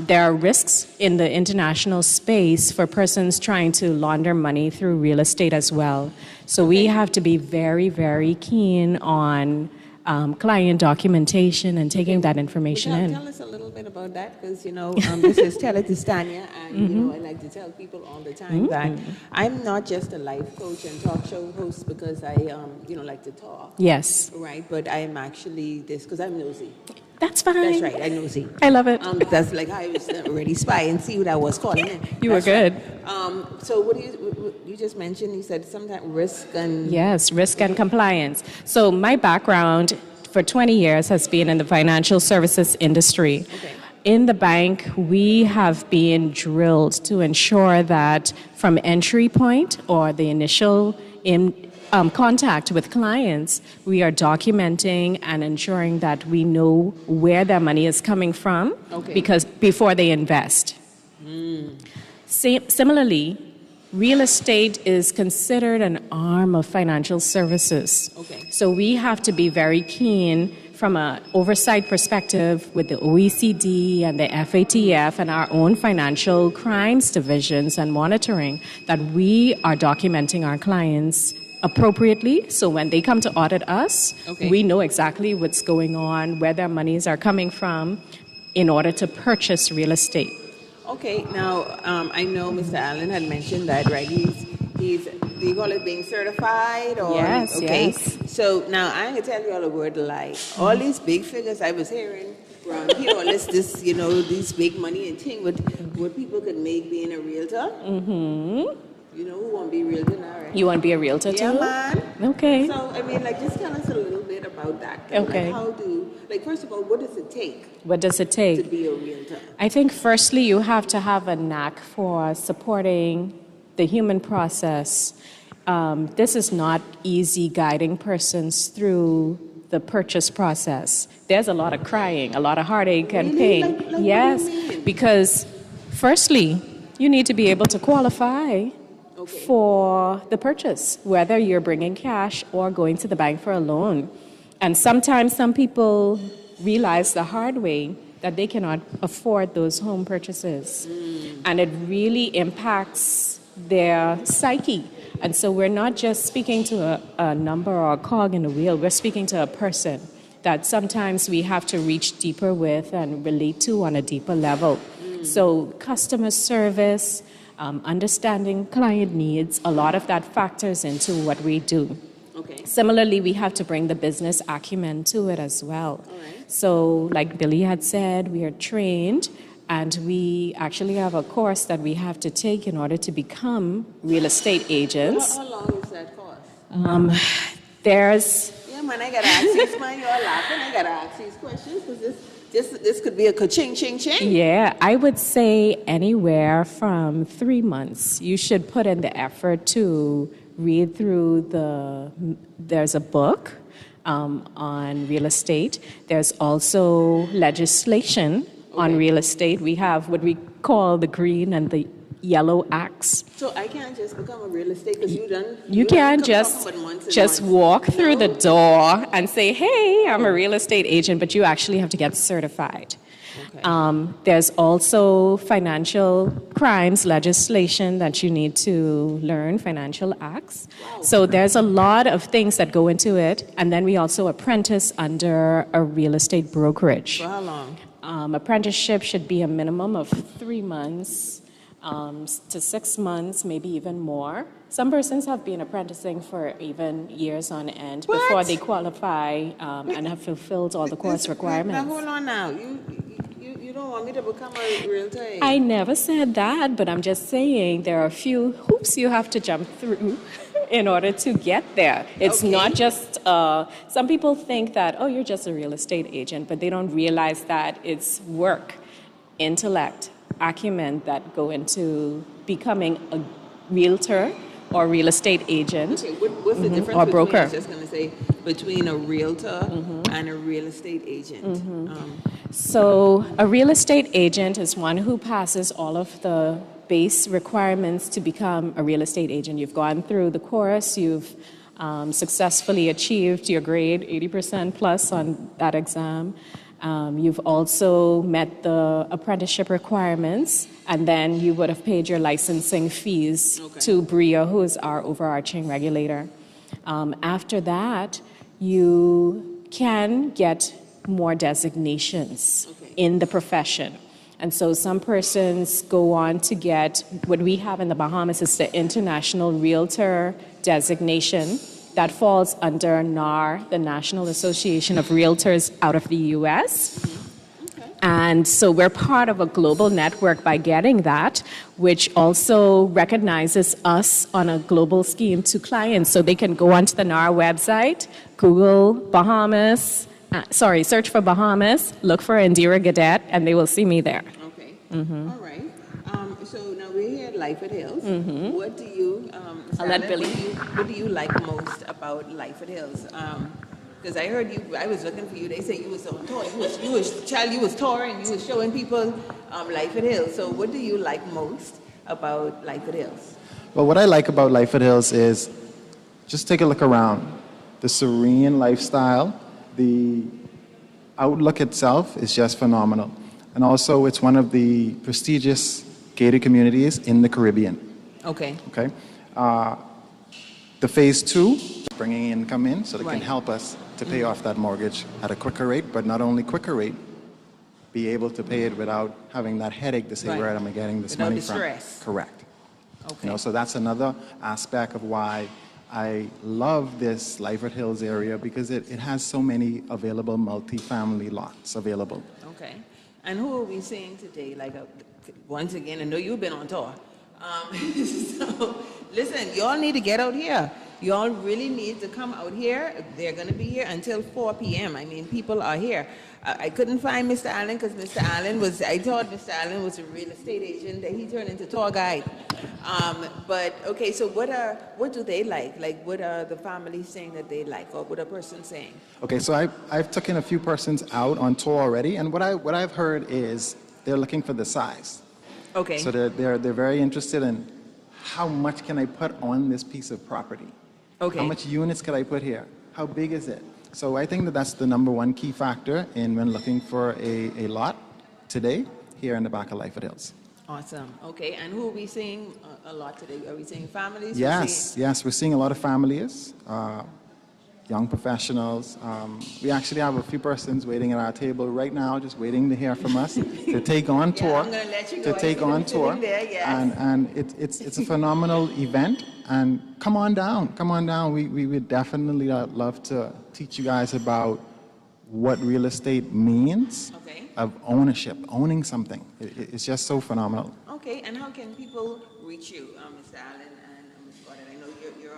There are risks in the international space for persons trying to launder money through real estate as well. So we have to be very, very keen on client documentation and taking that information in. Tell us a little bit about that, because this is Tell It to Stanya, and I like to tell people all the time that I'm not just a life coach and talk show host because I like to talk. Yes. Right, but I'm actually this because I'm nosy. That's fine. That's right, I'm nosy. I love it. That's like I was already spy and see what I was calling in. You were good. Right. So what you just mentioned? You said sometimes risk and... Yes, risk and compliance. So my background for 20 years has been in the financial services industry. Okay. In the bank, we have been drilled to ensure that from entry point or the initial contact with clients, we are documenting and ensuring that we know where their money is coming from because before they invest. Similarly, real estate is considered an arm of financial services. So we have to be very keen from an oversight perspective with the OECD and the FATF and our own financial crimes divisions and monitoring that we are documenting our clients appropriately, so when they come to audit us, we know exactly what's going on, where their monies are coming from, in order to purchase real estate. Okay, now I know Mr. Allen had mentioned that, right? He's do you call it being certified? Or, yes, okay. Yes. So now I'm gonna tell you all a word lie. All these big figures I was hearing around here, all this these big money and thing, what people could make being a realtor. You know who won't be a realtor now, right? You want to be a realtor too? Yeah, man. Okay. So, just tell us a little bit about that. Okay. First of all, what does it take? What does it take? To be a realtor? I think firstly, you have to have a knack for supporting the human process. This is not easy guiding persons through the purchase process. There's a lot of crying, a lot of heartache and pain. Yes, because firstly, you need to be able to qualify for the purchase, whether you're bringing cash or going to the bank for a loan. And sometimes some people realize the hard way that they cannot afford those home purchases. And it really impacts their psyche. And so we're not just speaking to a number or a cog in the wheel, we're speaking to a person that sometimes we have to reach deeper with and relate to on a deeper level. So customer service, understanding client needs, a lot of that factors into what we do. Similarly, we have to bring the business acumen to it as well. So like Billy had said, we are trained and we actually have a course that we have to take in order to become real estate agents. How long is that course? There's... Yeah, man, I got to ask these, man, you're laughing. I got to ask these questions because this could be a ka-ching, ching, ching. Yeah, I would say anywhere from 3 months. You should put in the effort to read through there's a book on real estate. There's also legislation on real estate. We have what we call the green and the yellow acts. So I can't just become a real estate because you can't just walk through the door and say, hey, I'm a real estate agent, but you actually have to get certified. There's also financial crimes legislation that you need to learn, financial acts. So there's a lot of things that go into it. And then we also apprentice under a real estate brokerage. For how long? Apprenticeship should be a minimum of 3 months. to 6 months, maybe even more. Some persons have been apprenticing for even years on end before they qualify and have fulfilled all the course requirements. Now, hold on now. You don't want me to become a realtor? Eh? I never said that, but I'm just saying there are a few hoops you have to jump through in order to get there. It's not just, some people think that, oh, you're just a real estate agent, but they don't realize that it's work, intellect, acumen that go into becoming a realtor or real estate agent What's the difference or between, broker. I was just going to say, between a realtor and a real estate agent? So a real estate agent is one who passes all of the base requirements to become a real estate agent. You've gone through the course, you've successfully achieved your grade 80% plus on that exam. You've also met the apprenticeship requirements, and then you would have paid your licensing fees to BRIA, who is our overarching regulator. After that, you can get more designations in the profession. And so some persons go on to get what we have in the Bahamas is the International Realtor designation. That falls under NAR, the National Association of Realtors out of the U.S. And so we're part of a global network by getting that, which also recognizes us on a global scheme to clients. So they can go onto the NAR website, Google Bahamas, search for Bahamas, look for Indira Gadet, and they will see me there. Okay. All right. So now we're here at Life at Hills. What do you, I'll let Billy. What do you like most about Life at Hills? Because I heard you, I was looking for you. They say you was on tour. You was touring. You was showing people Life at Hills. So what do you like most about Life at Hills? Well, what I like about Life at Hills is just take a look around. The serene lifestyle, the outlook itself is just phenomenal. And also, it's one of the prestigious gated communities in the Caribbean. Okay. Okay. The phase 2, bringing income in so they can help us to pay off that mortgage at a quicker rate, but not only quicker rate, be able to pay it without having that headache to say, where am I getting this money from? Stress. Correct. Okay. So that's another aspect of why I love this Life at Hills area, because it has so many available multi-family lots available. Okay. And who are we seeing today? Like, once again, I know you've been on tour. So, listen, y'all need to get out here. Y'all really need to come out here. They're going to be here until 4 p.m. I mean, people are here. I couldn't find Mr. Allen because Mr. Allen was, I thought Mr. Allen was a real estate agent, that he turned into tour guide. But, okay, so what do they like? Like, what are the families saying that they like, or what a person saying? Okay, so I've taken a few persons out on tour already, and what I've heard is they're looking for the size. Okay. So they're very interested in how much can I put on this piece of property? Okay. How much units could I put here? How big is it? So I think that's the number one key factor in when looking for a lot today here in the back of Life at Hills. Awesome. Okay, and who are we seeing a lot today? Are we seeing families? Yes, we're seeing a lot of families, young professionals. We actually have a few persons waiting at our table right now, just waiting to hear from us to take on tour. I'm gonna let you go. To take on tour. There, yes. And it's a phenomenal event. And come on down. We would definitely love to teach you guys about what real estate means of ownership, owning something. It's just so phenomenal. Okay, and how can people reach you, Mr. Allen and Ms. Gordon? I know you're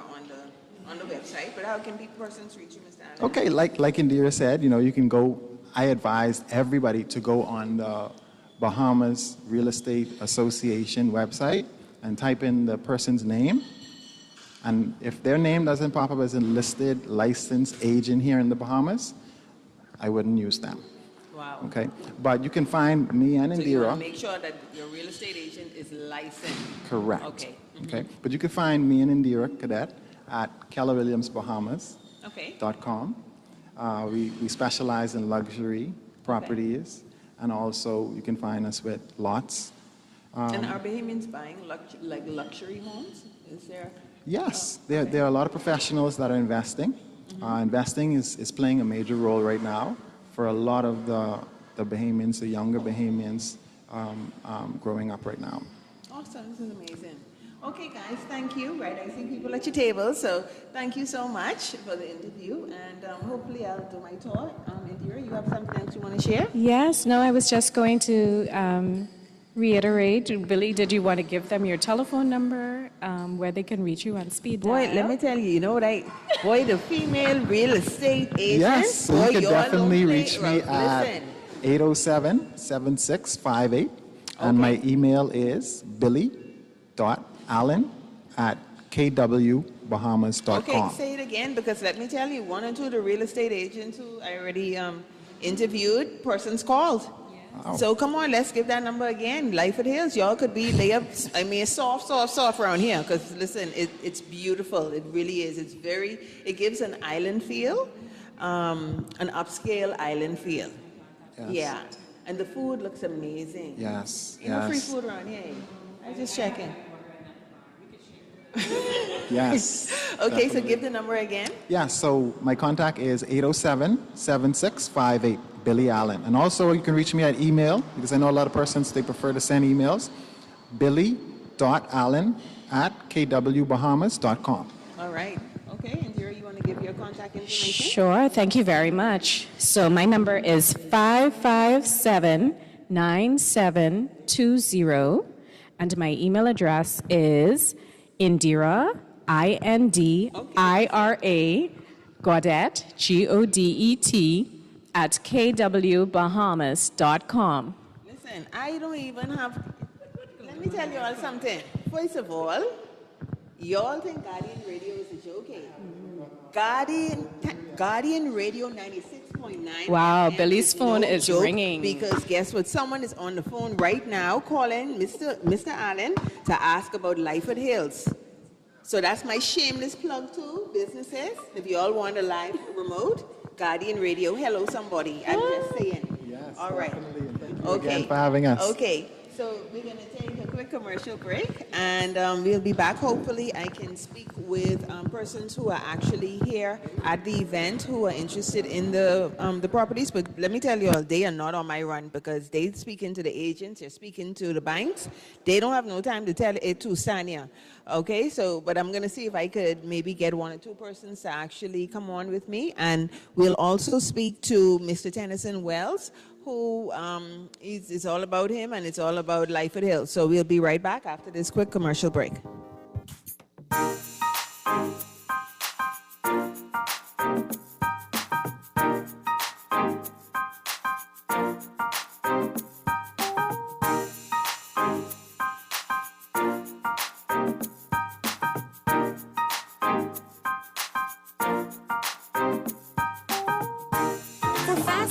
on the website, but how can persons reach you, Mr. Allen? Okay, like Indira said, you can go. I advise everybody to go on the Bahamas Real Estate Association website and type in the person's name. And if their name doesn't pop up as a listed licensed agent here in the Bahamas, I wouldn't use them. Wow. Okay, but you can find me and So you want Indira. to make sure that your real estate agent is licensed. Correct. Okay. Okay, but you can find me and Indira Cadet at kellerwilliamsbahamas.com. Okay. We specialize in luxury properties, and also you can find us with lots. And are Bahamians buying luxury homes? Is there? Yes, there are a lot of professionals that are investing. Investing is playing a major role right now for a lot of the Bahamians, the younger Bahamians growing up right now. Awesome. This is amazing. Okay, guys, thank you. Right, I see people at your table, so thank you so much for the interview, and hopefully I'll do my tour. Indira, you have something else you want to share? Yes, no, I was just going to reiterate. Billy, did you want to give them your telephone number where they can reach you on speed dial? Boy, let me tell you, you know what boy, the female real estate agent. Yes, so boy, you can y'all definitely don't play reach me around. at 807-7658, and my email is billy.allen@kwbahamas.com. Okay, say it again, because let me tell you, one or two of the real estate agents who I already interviewed, persons called. Wow. So come on, let's give that number again. Life at Hills, y'all could be soft around here, because listen, it's beautiful. It really is. It gives an island feel, an upscale island feel. Yes. Yeah, and the food looks amazing. Yes, You know, free yes. food around here. I just checking. Yes. Okay, so give the number again. Yeah, so my contact is 807-7658, Billy Allen. And also you can reach me at email, because I know a lot of persons, they prefer to send emails, billy.allen@kwbahamas.com. All right. Okay, Indira, you want to give your contact information? Sure, thank you very much. So my number is 557-9720, and my email address is Indira, INDIRA, Godet, GODET, at kwbahamas.com. Listen, I don't even have. Let me tell you all something. First of all, y'all think Guardian Radio is a joke, eh? Guardian Radio 96.9. Wow, Billy's phone no is joke, ringing. Because guess what? Someone is on the phone right now calling Mr. Allen to ask about Life at Hills. So that's my shameless plug to businesses. If you all want a live remote, Guardian Radio. Hello, somebody. I'm just saying. Yes, all right. Thank you Okay. again for having us. Okay. So we're going to take a quick commercial break, and we'll be back. Hopefully, I can speak with persons who are actually here at the event who are interested in the properties. But let me tell you all, they are not on my run, because they're speaking to the agents, they're speaking to the banks. They don't have no time to tell it to Stanya. Okay, so, but I'm going to see if I could maybe get one or two persons to actually come on with me. And we'll also speak to Mr. Tennyson Wells, who is all about him, and it's all about Life at Hill. So we'll be right back after this quick commercial break.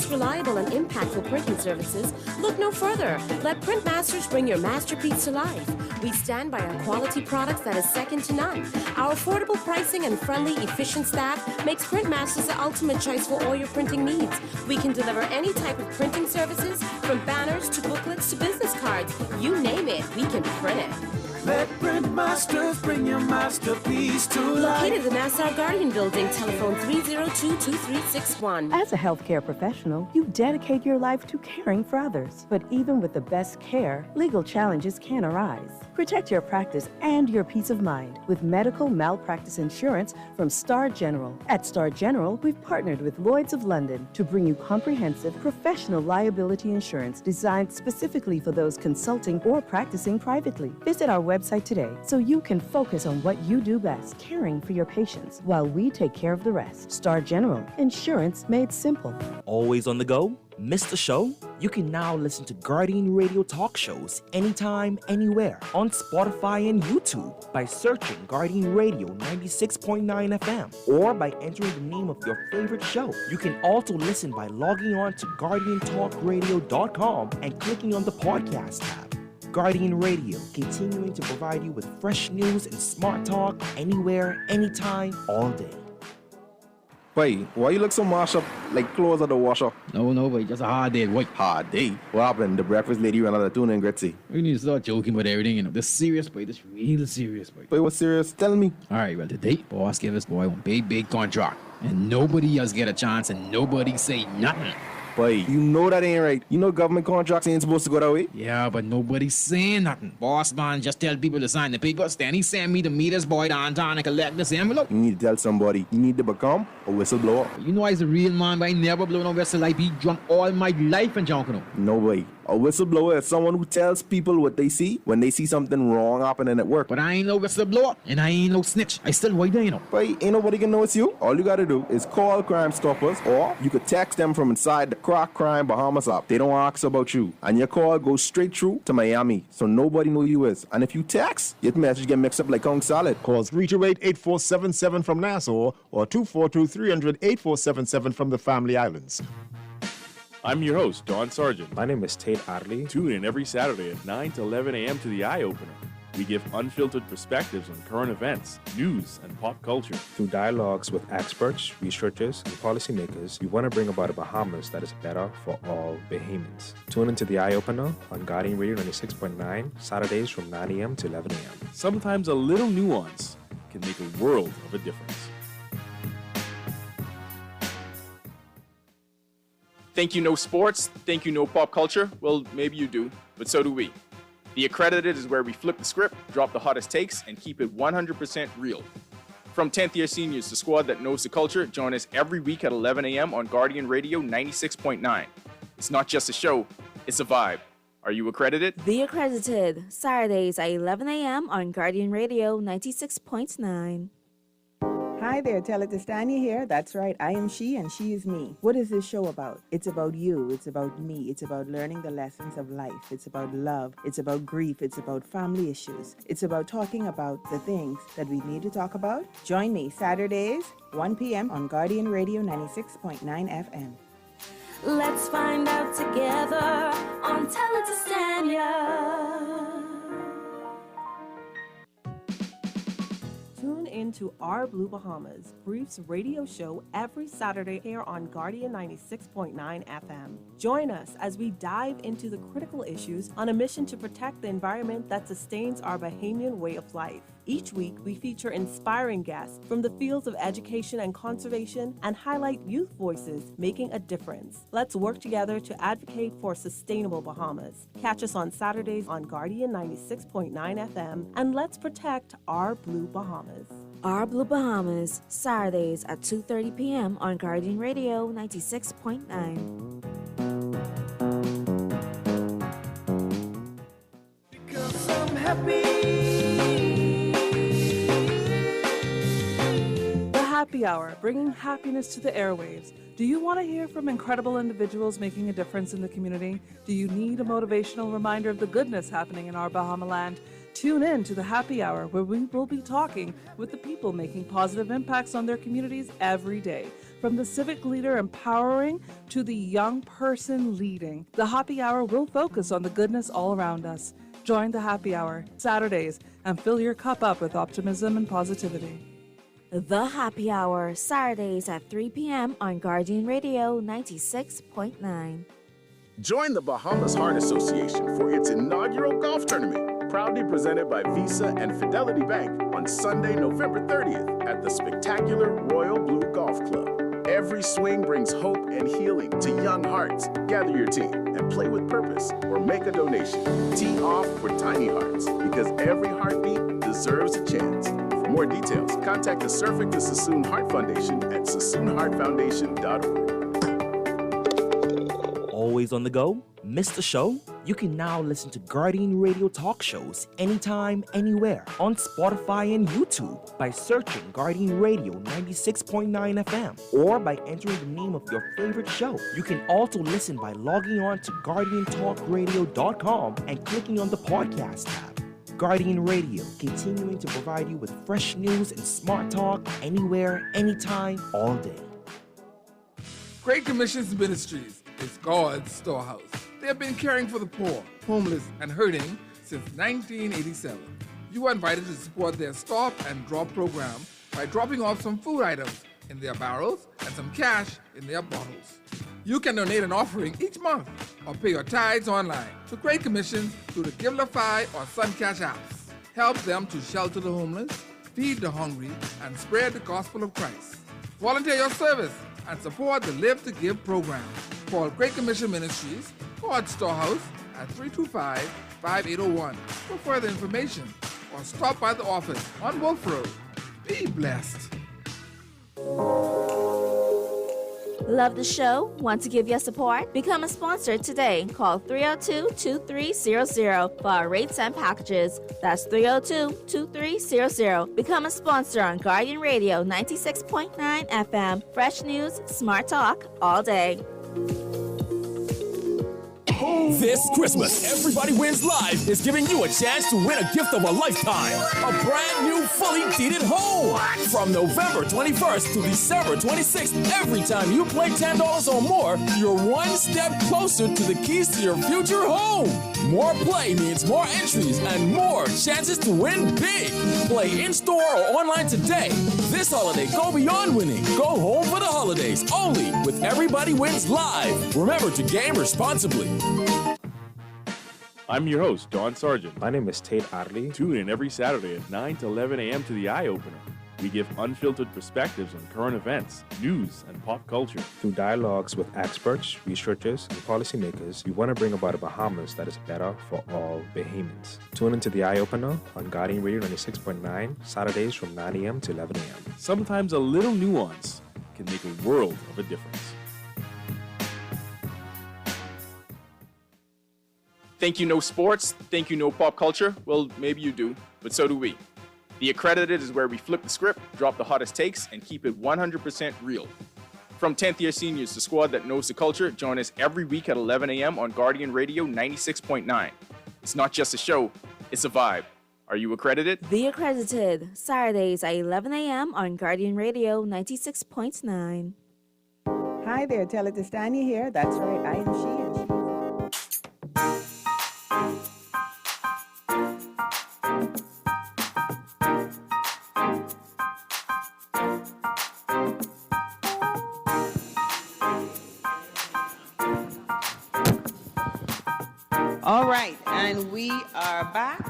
Reliable and impactful printing services, look no further. Let Printmasters bring your masterpiece to life. We stand by our quality products that is second to none. Our affordable pricing and friendly, efficient staff makes Printmasters the ultimate choice for all your printing needs. We can deliver any type of printing services, from banners to booklets to business cards. You name it, we can print it. Let Printmasters bring your masterpiece to life. Located in the Nassau Guardian Building, telephone 302-2361. As a healthcare professional, you dedicate your life to caring for others. But even with the best care, legal challenges can arise. Protect your practice and your peace of mind with medical malpractice insurance from Star General. At Star General, we've partnered with Lloyd's of London to bring you comprehensive professional liability insurance designed specifically for those consulting or practicing privately. Visit our website today so you can focus on what you do best, caring for your patients, while we take care of the rest. Star General, insurance made simple. Always on the go? Missed the show? You can now listen to Guardian Radio talk shows anytime, anywhere on Spotify and YouTube by searching Guardian Radio 96.9 FM or by entering the name of your favorite show. You can also listen by logging on to GuardianTalkRadio.com and clicking on the podcast tab. Guardian Radio, continuing to provide you with fresh news and smart talk anywhere, anytime, all day. Wait, why you look so mashed up like clothes at the washer? No, but just a hard day. What? Hard day? What happened? The breakfast lady ran out of tuna and Gretzi. We need to start joking about everything, you know. This serious, boy. This real serious, boy. Wait, what's serious? Tell me. All right, well, today, boss gave us, boy, one big contract. And nobody else get a chance and nobody say nothing. Boy, you know that ain't right. You know government contracts ain't supposed to go that way. Yeah, but nobody's saying nothing. Boss man just tell people to sign the paper. Stanny send me to meet his boy downtown and collect this envelope. You need to tell somebody. You need to become a whistleblower. You know I's a real man, but I never blow no whistle. I be drunk all my life and junk. No way. A whistleblower is someone who tells people what they see when they see something wrong happening at work. But I ain't no whistleblower, and I ain't no snitch. I still white there, you know. But ain't nobody can know it's you. All you gotta do is call Crime Stoppers, or you could text them from inside the Crack Crime Bahamas app. They don't ask about you, and your call goes straight through to Miami, so nobody know you is. And if you text, your message get mixed up like Kong Salad. Call 328-8477 from Nassau, or 242-300-8477 from the Family Islands. I'm your host, Don Sargent. My name is Tate Arley. Tune in every Saturday at 9 to 11 a.m. to The Eye Opener. We give unfiltered perspectives on current events, news, and pop culture. Through dialogues with experts, researchers, and policymakers, we want to bring about a Bahamas that is better for all Bahamians. Tune into The Eye Opener on Guardian Radio 96.9, Saturdays from 9 a.m. to 11 a.m. Sometimes a little nuance can make a world of a difference. Think you know sports? Think you know pop culture? Well, maybe you do, but so do we. The Accredited is where we flip the script, drop the hottest takes, and keep it 100% real. From 10th year seniors to squad that knows the culture, join us every week at 11 a.m. on Guardian Radio 96.9. It's not just a show, it's a vibe. Are you accredited? The Accredited, Saturdays at 11 a.m. on Guardian Radio 96.9. Hi there, Tell It to Stanya here. That's right, I am she and she is me. What is this show about? It's about you, it's about me, it's about learning the lessons of life, it's about love, it's about grief, it's about family issues, it's about talking about the things that we need to talk about. Join me Saturdays, 1 p.m. on Guardian Radio 96.9 FM. Let's find out together on Tell It to Stanya. Tune into Our Blue Bahamas, Brief's radio show every Saturday here on Guardian 96.9 FM. Join us as we dive into the critical issues on a mission to protect the environment that sustains our Bahamian way of life. Each week, we feature inspiring guests from the fields of education and conservation and highlight youth voices making a difference. Let's work together to advocate for sustainable Bahamas. Catch us on Saturdays on Guardian 96.9 FM, and let's protect our Blue Bahamas. Our Blue Bahamas, Saturdays at 2:30 p.m. on Guardian Radio 96.9. Because I'm happy. Happy Hour, bringing happiness to the airwaves. Do you want to hear from incredible individuals making a difference in the community? Do you need a motivational reminder of the goodness happening in our Bahama land? Tune in to the Happy Hour, where we will be talking with the people making positive impacts on their communities every day. From the civic leader empowering to the young person leading, the Happy Hour will focus on the goodness all around us. Join the Happy Hour Saturdays and fill your cup up with optimism and positivity. The Happy Hour, Saturdays at 3 p.m. on Guardian Radio 96.9. Join the Bahamas Heart Association for its inaugural golf tournament, proudly presented by Visa and Fidelity Bank on Sunday, November 30th at the spectacular Royal Blue Golf Club. Every swing brings hope and healing to young hearts. Gather your team and play with purpose or make a donation. Tee off for tiny hearts, because every heartbeat deserves a chance. For more details, contact the Surfing the Sassoon Heart Foundation at sassoonheartfoundation.org. Always on the go? Missed a show? You can now listen to Guardian Radio talk shows anytime, anywhere on Spotify and YouTube by searching Guardian Radio 96.9 FM or by entering the name of your favorite show. You can also listen by logging on to GuardianTalkRadio.com and clicking on the podcast tab. Guardian Radio, continuing to provide you with fresh news and smart talk anywhere, anytime, all day. Great Commissions Ministries is God's storehouse. They have been caring for the poor, homeless, and hurting since 1987. You are invited to support their Stop and Drop program by dropping off some food items in their barrels and some cash in their bottles. You can donate an offering each month or pay your tithes online to Great Commissions through the Givelify or SunCash apps. Help them to shelter the homeless, feed the hungry, and spread the gospel of Christ. Volunteer your service and support the Live to Give program. Call Great Commission Ministries, God's Storehouse at 325-5801 for further information, or stop by the office on Wolf Road. Be blessed. Love the show? Want to give your support? Become a sponsor today. Call 302-2300 for our rates and packages. That's 302-2300. Become a sponsor on Guardian Radio 96.9 FM. Fresh news, smart talk, all day. This Christmas, Everybody Wins Live is giving you a chance to win a gift of a lifetime. A brand new, fully deeded home. From November 21st to December 26th, every time you play $10 or more, you're one step closer to the keys to your future home. More play means more entries and more chances to win big. Play in-store or online today. This holiday, go beyond winning. Go home for the holidays, only with Everybody Wins Live. Remember to game responsibly. I'm your host, John Sargent. My name is Tate Adley. Tune in every Saturday at 9 to 11 a.m. to the Eye Opener. We give unfiltered perspectives on current events, news, and pop culture. Through dialogues with experts, researchers, and policymakers, we want to bring about a Bahamas that is better for all Bahamians. Tune into the Eye Opener on Guardian Radio 96.9, Saturdays from 9 a.m. to 11 a.m. Sometimes a little nuance can make a world of a difference. Think you know sports? Think you know pop culture? Well, maybe you do, but so do we. The Accredited is where we flip the script, drop the hottest takes, and keep it 100% real. From 10th year seniors to squad that knows the culture, join us every week at 11 a.m. on Guardian Radio 96.9. It's not just a show, it's a vibe. Are you accredited? The Accredited, Saturdays at 11 a.m. on Guardian Radio 96.9. Hi there, tell it to Stanya here. That's right, I am she and she. All right, and we are back.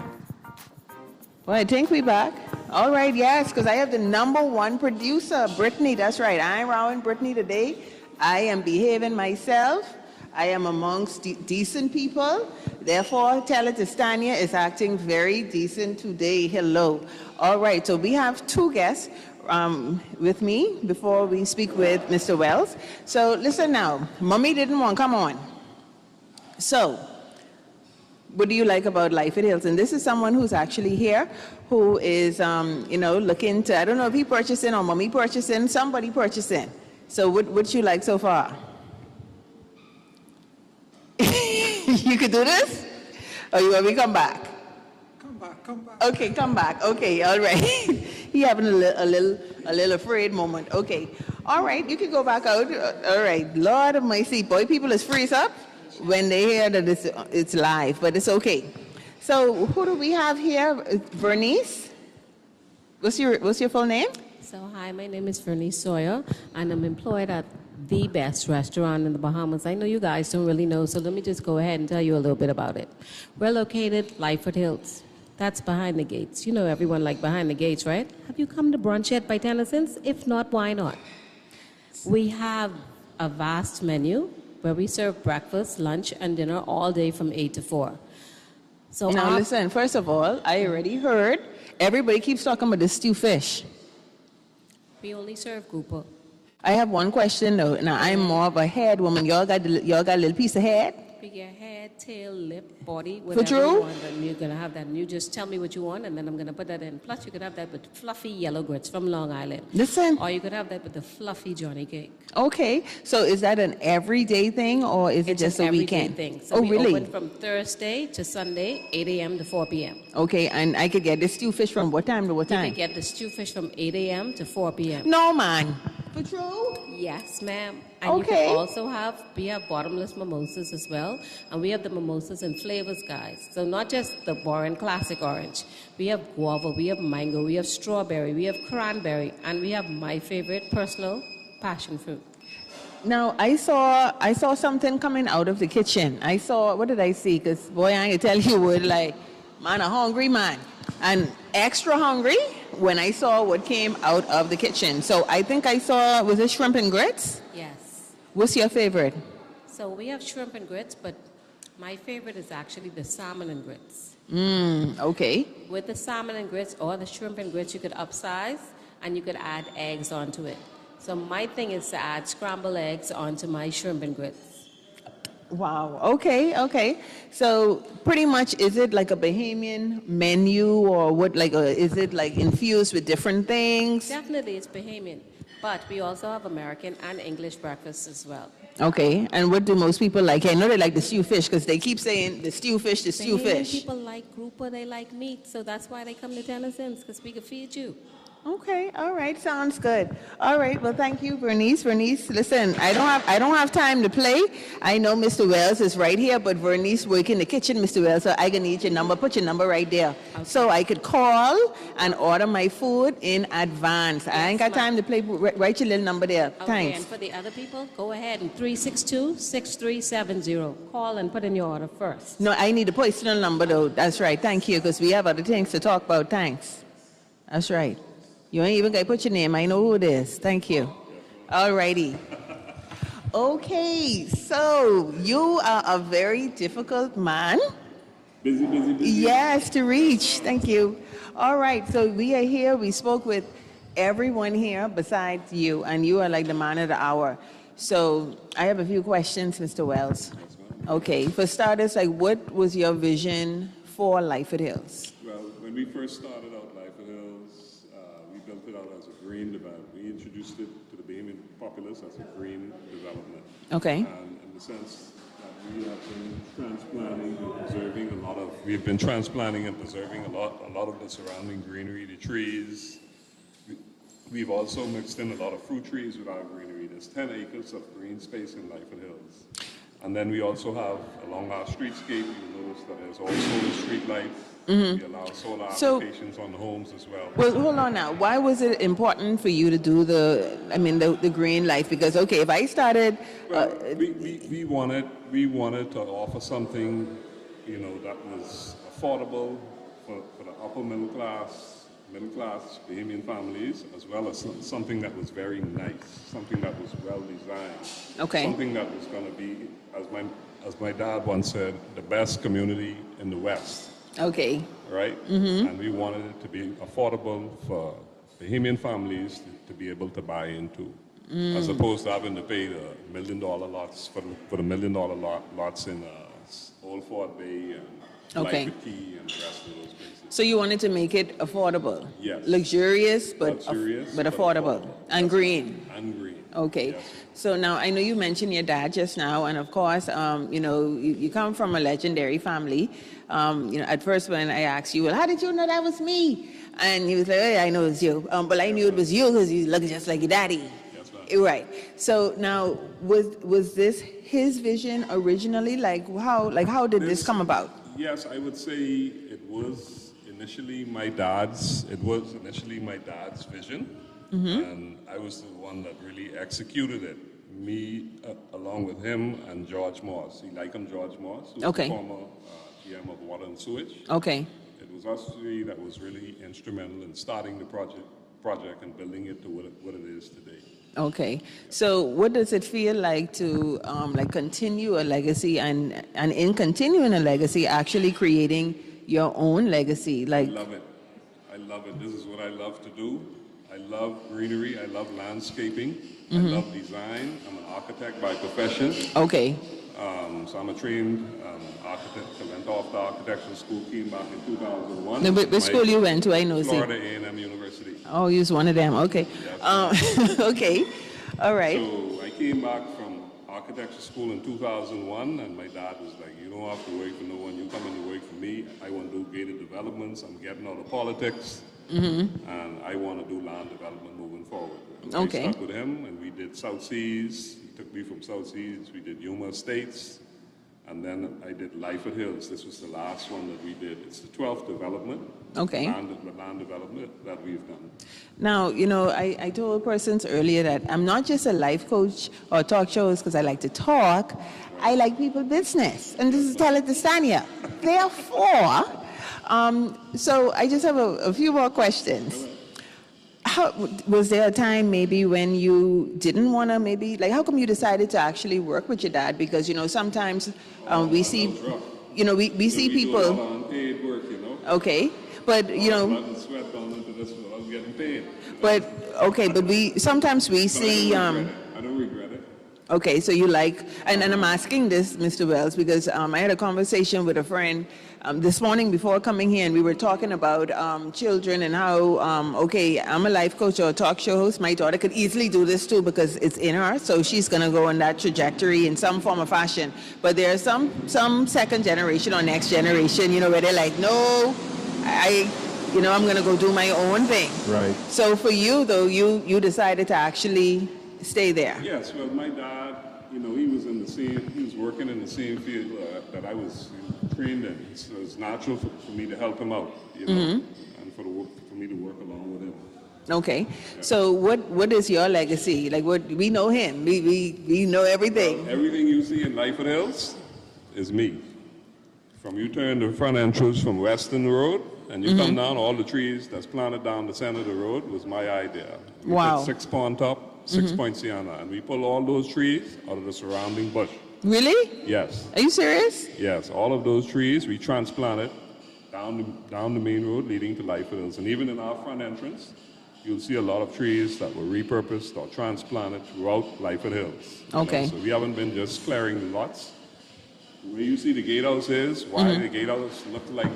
Well, I think we're back. All right, yes, because I have the #1 producer, Brittany. That's right, I ain't rowing Brittany today. I am behaving myself. I am amongst decent people. Therefore, Tell It to Stanya is acting very decent today. Hello. All right, so we have two guests with me before we speak with Mr. Wells. So listen now, Mommy didn't want, come on. So, what do you like about life at Hilton? This is someone who's actually here, who is, looking to, I don't know if he purchasing or Mommy purchasing, somebody purchasing. So what you like so far? You could do this? Or you want me to come back? Come back. Okay, come back. Okay, all right. He having a little afraid moment. Okay. All right, you can go back out. All right. Lord of mercy. Boy, people is freeze up when they hear that it's live, but it's okay. So who do we have here? Vernice? What's your full name? So hi, my name is Vernice Sawyer, and I'm employed at the best restaurant in the Bahamas. I know you guys don't really know, so let me just go ahead and tell you a little bit about it. We're located Lyford Hills. That's behind the gates. You know everyone like behind the gates, right? Have you come to brunch yet by Tennyson's? If not, why not? We have a vast menu where we serve breakfast, lunch, and dinner all day from 8 to 4. So now listen, first of all, I already heard everybody keeps talking about the stew fish. We only serve grouper. I have one question though. Now I'm more of a head woman. Y'all got a little piece of head? We get head, tail, lip, body, For whatever true? you want. And you're gonna have that. And you just tell me what you want, and then I'm gonna put that in. Plus, you could have that with fluffy yellow grits from Long Island. Listen. Or you could have that with the fluffy Johnny cake. Okay, so is that an everyday thing or is it just a everyday weekend? thing. So oh, we really? open from Thursday to Sunday, 8 a.m. to 4 p.m. Okay, and I could get the stew fish from what time to what You time? can get the stew fish from 8 a.m. to 4 p.m. No, man. For true? Yes, ma'am. And Okay. you can also we have bottomless mimosas as well. And we have the mimosas in flavors, guys. So not just the boring classic orange. We have guava, we have mango, we have strawberry, we have cranberry, and we have my favorite personal passion fruit. Now, I saw something coming out of the kitchen. What did I see? Because, boy, I ain't tell you what, like, man, a hungry man. And extra hungry when I saw what came out of the kitchen. So I think I saw, was it shrimp and grits? Yes. What's your favorite? So we have shrimp and grits, but my favorite is actually the salmon and grits. Okay. With the salmon and grits or the shrimp and grits, you could upsize and you could add eggs onto it. So my thing is to add scrambled eggs onto my shrimp and grits. Wow. Okay. Okay. So pretty much, is it like a Bahamian menu, or what? Like, is it like infused with different things? Definitely, it's Bahamian, but we also have American and English breakfasts as well. Okay. And what do most people like? I know they like the stew fish because they keep saying the stew fish, the stew Bahamian fish. people like grouper, they like meat, so that's why they come to Tennessee's, because we can feed you. Okay, all right, sounds good. All right, well, thank you, Vernice. Vernice, listen, I don't have time to play. I know Mr. Wells is right here, but Vernice work in the kitchen, Mr. Wells, so I gonna need your number. Put your number right there, so I could call and order my food in advance. I ain't got time to play. Write your little number there. Okay, Thanks. and for the other people, go ahead and 362-6370. Call and put in your order first. No, I need a personal number though. That's right. Thank you, because we have other things to talk about. Thanks. That's right. You ain't even got to put your name. I know who it is. Thank you. All righty. Okay, so you are a very difficult man. Busy. Yes, to reach. Thank you. All right, so we are here. We spoke with everyone here besides you, and you are like the man of the hour. So I have a few questions, Mr. Wells. Okay, for starters, like, what was your vision for Lyford Hills? Well, when we first started out Lyford Hills, we built it out as a green development. We introduced it to the Bahamian populace as a green development. Okay. And in the sense that we have been transplanting and preserving we've been transplanting and preserving a lot of the surrounding greenery, the trees. We've also mixed in a lot of fruit trees with our greenery. There's 10 acres of green space in Lyford Hills. And then we also have, along our streetscape, you'll notice that there's also street lights. Mhm. We allow solar So- applications on the homes as well. Well, hold on now. Why was it important for you to do the green life? Because, okay, if I started... We wanted to offer something, that was affordable for the upper middle class Bahamian families, as well as something that was very nice, something that was well designed. Okay. Something that was going to be, as my dad once said, the best community in the West. Okay. Right? Mhm. And we wanted it to be affordable for Bahamian families to be able to buy into, as opposed to having to pay the $1 million lots for the $1 million lots in Old Fort Bay and Okay. Lyford Key and the rest of those places. So you wanted to make it affordable? Yes. Luxurious, but Luxurious, but but affordable. affordable. And green. And green. Okay. So now I know you mentioned your dad just now, and of course, you come from a legendary family. At first when I asked you, well, how did you know that was me? And he was like, hey, I know it's you. But I knew it was you because you look just like your daddy. That's Right. So now, was this his vision originally? Like how did this come about? Yes, I would say it was initially my dad's vision, and I was the one that really executed it. Me, along with him and George Moss. You like him, George Moss, who's Okay. the former GM of Water and Sewage. Okay. It was us three that was really instrumental in starting the project and building it to what it is today. Okay. So what does it feel like to continue a legacy and in continuing a legacy, actually creating your own legacy? I love it. I love it. This is what I love to do. I love greenery. I love landscaping. I love design. I'm an architect by profession. Okay. So I'm a trained architect. I went off the architectural school, came back in 2001. No, which school you went to? I know. Florida A&M University. Oh, you was one of them. Okay. Okay. All right. So I came back from architecture school in 2001, and my dad was like, you don't have to work for no one. You come in to work for me. I want to do gated developments. I'm getting out of politics. And I want to do land development moving forward. And Okay. I stuck with him, and we did South Seas. He took me from South Seas. We did Yuma Estates. And then I did Lyford Hills. This was the last one that we did. It's the 12th development. Okay. Land development that we've done. Now, I told persons earlier that I'm not just a life coach or talk shows because I like to talk. I like people business. And this is Tell It to Stanya. Therefore, so I just have a few more questions. was there a time maybe when you didn't want to maybe, like, how come you decided to actually work with your dad? Because, sometimes we see, we see people. Do a lot of unpaid work, Okay, but, Blood and sweat gone into this without getting paid. but, okay, but sometimes we see. I don't regret it. Okay, so you like, and I'm asking this, Mr. Wells, because I had a conversation with a friend this morning before coming here, and we were talking about children and how, okay, I'm a life coach or a talk show host. My daughter could easily do this too because it's in her, so she's going to go on that trajectory in some form or fashion. But there are some second generation or next generation, where they're like, no, I'm going to go do my own thing. Right. So for you, though, you decided to actually stay there. Yes, well, my dad, he was working in the same field that I was trained in. So it's natural for me to help him out, and for me to work along with him. Okay, yeah. So what is your legacy? Like, what we know him, we know everything. Well, everything you see in Life at Hills is me. From you turn the front entrance from Western Road, and you come down, all the trees that's planted down the center of the road was my idea. We wow. put 6 Pond Top, 6 Point Sienna, and we pull all those trees out of the surrounding bush. Really? Yes. Are you serious? Yes, all of those trees we transplanted down the main road leading to Life at Hills. And even in our front entrance, you'll see a lot of trees that were repurposed or transplanted throughout Life at Hills. Okay. So we haven't been just clearing the lots. The way you see the gatehouse is, why the gatehouse look like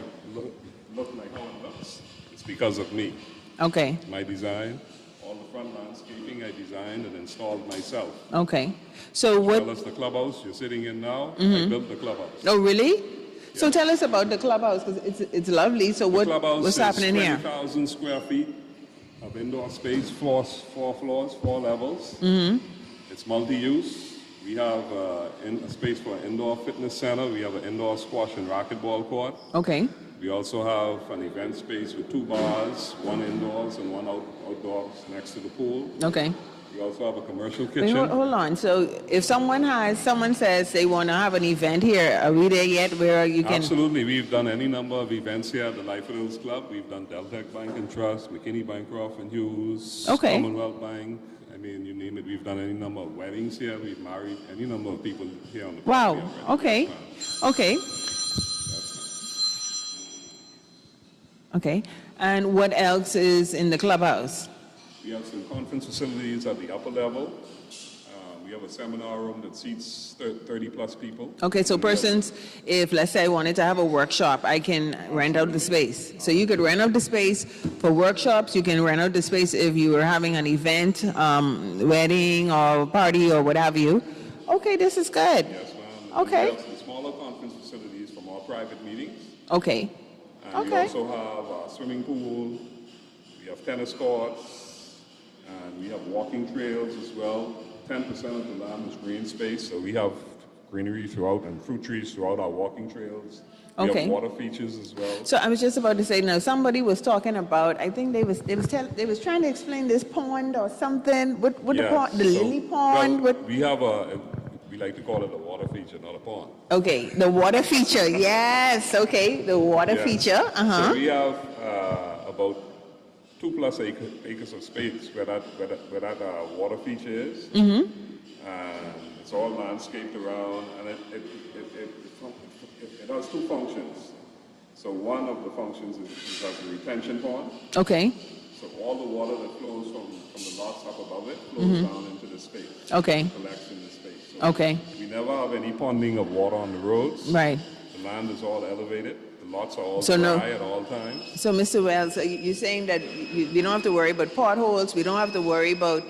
how it looks. It's because of me. Okay. My design, all the front landscaping I designed and installed myself. Okay. So what? As well as the clubhouse you're sitting in now, I built the clubhouse. Oh, really? Yeah. So tell us about the clubhouse, because it's lovely. So what's happening here? 20,000 square feet of indoor space, 4 floors, 4 levels. It's multi-use. We have a space for an indoor fitness center. We have an indoor squash and racquetball court. Okay. We also have an event space with 2 bars, 1 indoors and 1 outdoors next to the pool. Okay. We also have a commercial Wait, kitchen. hold on. So if someone says they want to have an event here, are we there yet where you can? Absolutely. We've done any number of events here at the Life at Hills Club. We've done Deltec Bank and Trust, McKinney Bancroft and Hughes, okay. Commonwealth Bank. I mean, you name it. We've done any number of weddings here. We've married any number of people here on the property. Wow. Okay. Okay. Okay. And what else is in the clubhouse? We have some conference facilities at the upper level. We have a seminar room that seats 30 plus people. Okay, so persons, if let's say I wanted to have a workshop, I can rent out the space. So you could rent out the space for workshops. You can rent out the space if you were having an event, wedding or party or what have you. Okay, this is good. Yes, ma'am. Okay. We have some smaller conference facilities for more private meetings. Okay. And we also have a swimming pool. We have tennis courts. And we have walking trails as well. 10% of the land is green space, so we have greenery throughout and fruit trees throughout our walking trails. We have water features as well. So I was just about to say, now somebody was talking about, I think they was trying to explain this pond or something. What the pond? The lily pond? Well, we like to call it a water feature, not a pond. Okay, the water feature. Yes. Okay, the water feature. So we have about 2+ acres of space where that water feature is. And it's all landscaped around, and it has 2 functions. So one of the functions is as a retention pond. Okay. So all the water that flows from the lots up above it flows down into the space. Okay. Collects in the space. So okay. We never have any ponding of water on the roads. Right. The land is all elevated. Lots are all dry at all times. So, Mr. Wells, you're saying that we don't have to worry about potholes, we don't have to worry about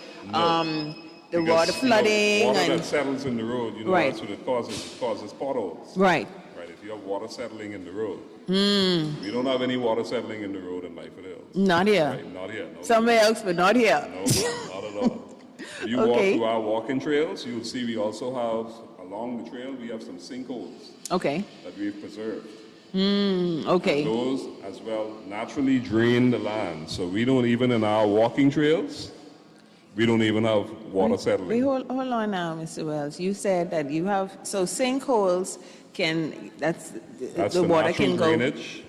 the water flooding. Water that settles in the road, right. That's what it causes potholes. Right. Right, if you have water settling in the road. We don't have any water settling in the road in Life at Hills. Not here. Right, not here. No, somewhere else, but not here. No, not at all. If you walk through our walking trails, you'll see we also have, along the trail, we have some sinkholes that we've preserved. Okay. And those as well naturally drain the land. So we don't even, in our walking trails, we don't even have water settling. Hold on now, Mr. Wells. You said that you have, so sinkholes that's the water can go. Drainage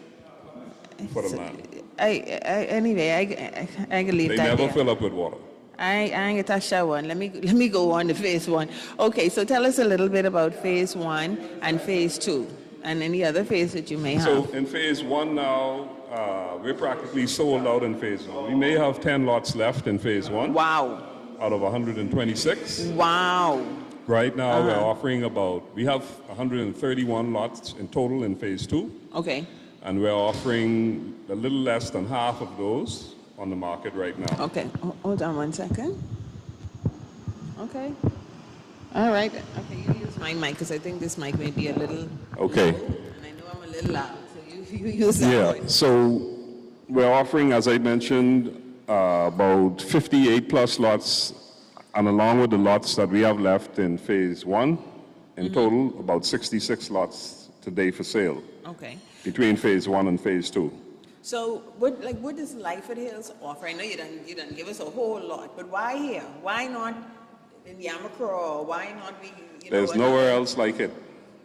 for the land. Anyway, I can leave They that never there. fill up with water. I ain't get touch that one. Let me go on to phase one. Okay, so tell us a little bit about phase one and phase two, and any other phase that you may have. So in phase one now, we're practically sold out in phase one. We may have 10 lots left in phase one. Wow. Out of 126. Wow. Right now we're offering we have 131 lots in total in phase two. Okay. And we're offering a little less than half of those on the market right now. Okay. Hold on one second. Okay. All right. Okay, you use my mic because I think this mic may be a little. Okay. And I know I'm a little loud, so you use that Yeah, one. so we're offering, as I mentioned, about 58 plus lots, and along with the lots that we have left in phase one, in total, about 66 lots today for sale. Okay. Between phase one and phase two. So what does Lyford Hills offer? I know you didn't give us a whole lot, but why here? Why not in Yamacraw? Why not be? There's nowhere else like it.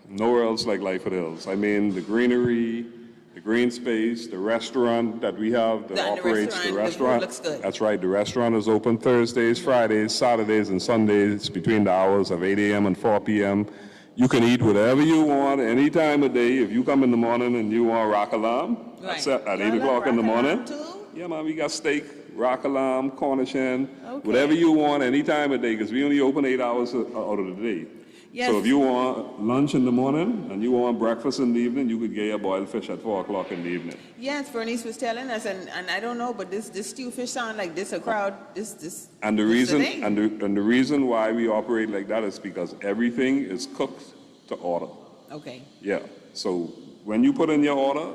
Nowhere else like Lyford Hills. I mean, the greenery, the green space, the restaurant that we have that operates the restaurant. The food looks good. That's right. The restaurant is open Thursdays, Fridays, Saturdays, and Sundays between the hours of 8 a.m. and 4 p.m. You can eat whatever you want any time of day. If you come in the morning and you want rock alarm, Right. at 8 o'clock in the morning. Yeah, man, we got steak, rock alarm, Cornish hen, whatever you want any time of day, because we only open 8 hours out of the day. Yes. So if you want lunch in the morning and you want breakfast in the evening, you could get your boiled fish at 4 o'clock in the evening. Yes, Bernice was telling us, and I don't know, but this stew fish sound like this a crowd. This. And the this reason thing. and the reason why we operate like that is because everything is cooked to order. Okay. Yeah. So when you put in your order,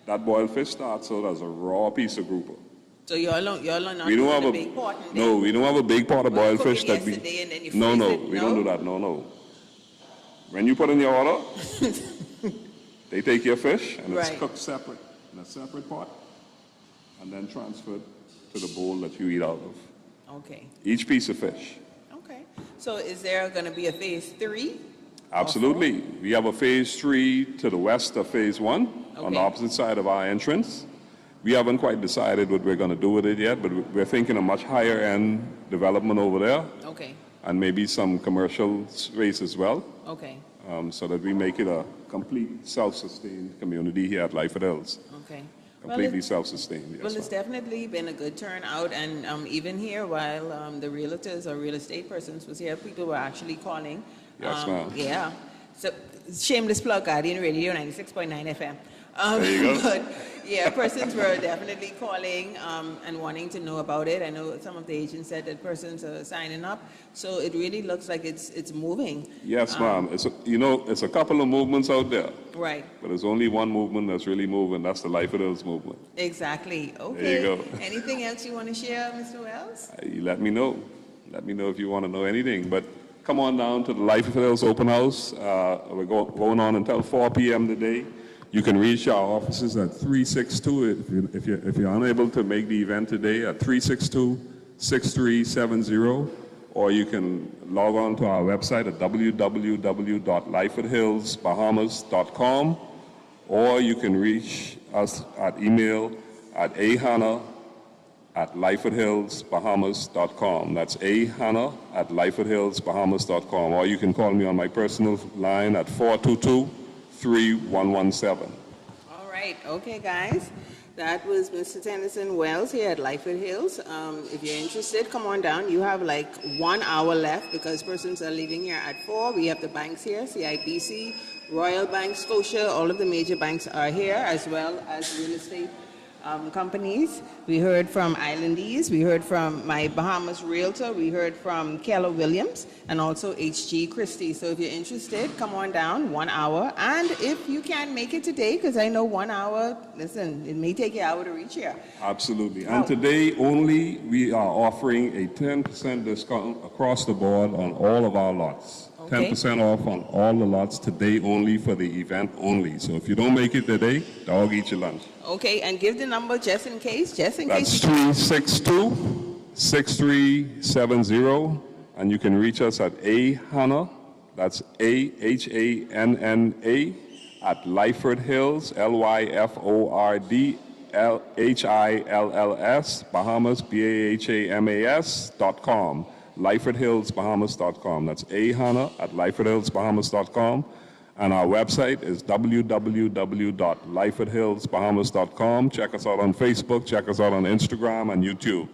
that boiled fish starts out as a raw piece of grouper. So y'all are not We don't doing have a a big pot in no. We don't have a big pot of Well, you boiled cook fish it that we. yesterday and then you No, freeze no, it, we no? don't do that. No, no. When you put in your order, they take your fish and it's Right. cooked separate in a separate pot, and then transferred to the bowl that you eat out of. Okay. Each piece of fish. Okay. So is there going to be a phase three? Absolutely. We have a phase 3 to the west of phase 1 on the Okay. opposite side of our entrance. We haven't quite decided what we're going to do with it yet, but we're thinking a much higher end development over there Okay. and maybe some commercial space as well, Okay. so that we make it a complete self-sustained community here at Lyford Hills. Okay. Completely self-sustained, yes. Well, it's definitely been a good turnout, and even here, while the realtors or real estate persons was here, people were actually calling. Yes, ma'am. Yeah. So, shameless plug, Guardian Radio 96.9 FM. There you go. But yeah, persons were definitely calling and wanting to know about it. I know some of the agents said that persons are signing up, so it really looks like it's moving. Yes, ma'am. It's a couple of movements out there, Right. but there's only one movement that's really moving. That's the Lyford Hills movement. Exactly. Okay. There you go. Anything else you want to share, Mr. Wells? You let me know. Let me know if you want to know anything. But come on down to the Lyford Hills Open House. We're going on until 4 p.m. today. You can reach our offices at 362, if you're unable to make the event today, at 362-6370, or you can log on to our website at www.lyfordhillsbahamas.com, or you can reach us at email at ahana@lyfordhillsbahamas.com. That's ahana@lyfordhillsbahamas.com, or you can call me on my personal line at 422-3117. All right. Okay, guys. That was Mr. Tennyson Wells here at Lyford Hills. If you're interested, come on down. You have like 1 hour left because persons are leaving here at 4. We have the banks here, CIBC, Royal Bank, Scotia, all of the major banks are here, as well as real estate companies. We heard from Islandese, we heard from my Bahamas Realtor, we heard from Keller Williams, and also H.G. Christie. So if you're interested, come on down, 1 hour. And if you can't make it today, because I know 1 hour, listen, it may take you an hour to reach here. Absolutely. And today only, we are offering a 10% discount across the board on all of our lots. Okay. 10% off on all the lots today only for the event only. So if you don't make it today, dog eat your lunch. Okay, and give the number just in case. That's 362-6370, and you can reach us at ahana, that's AHANNA, at Lyford Hills, LYFORD HILLS, Bahamas, BAHAMAS.com. LyfordHillsBahamas.com. That's ahana@LyfordHillsBahamas.com. And our website is www.lyfordhillsbahamas.com. Check us out on Facebook, check us out on Instagram and YouTube.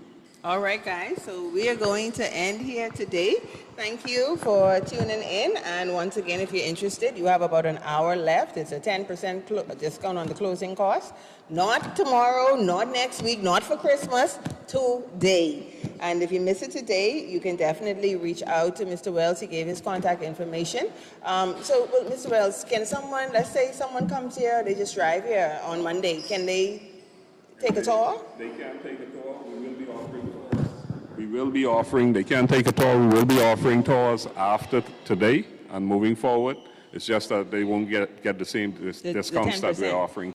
All right, guys, so we are going to end here today. Thank you for tuning in. And once again, if you're interested, you have about an hour left. It's a 10% discount on the closing cost. Not tomorrow, not next week, not for Christmas, today. And if you miss it today, you can definitely reach out to Mr. Wells. He gave his contact information. So, Mr. Wells, can someone, let's say someone comes here, they just drive here on Monday, can they take a tour? They can take a tour. We will be offering tours. We will be offering, they can take a tour. We will be offering tours after today and moving forward. It's just that they won't get the same discounts that we're offering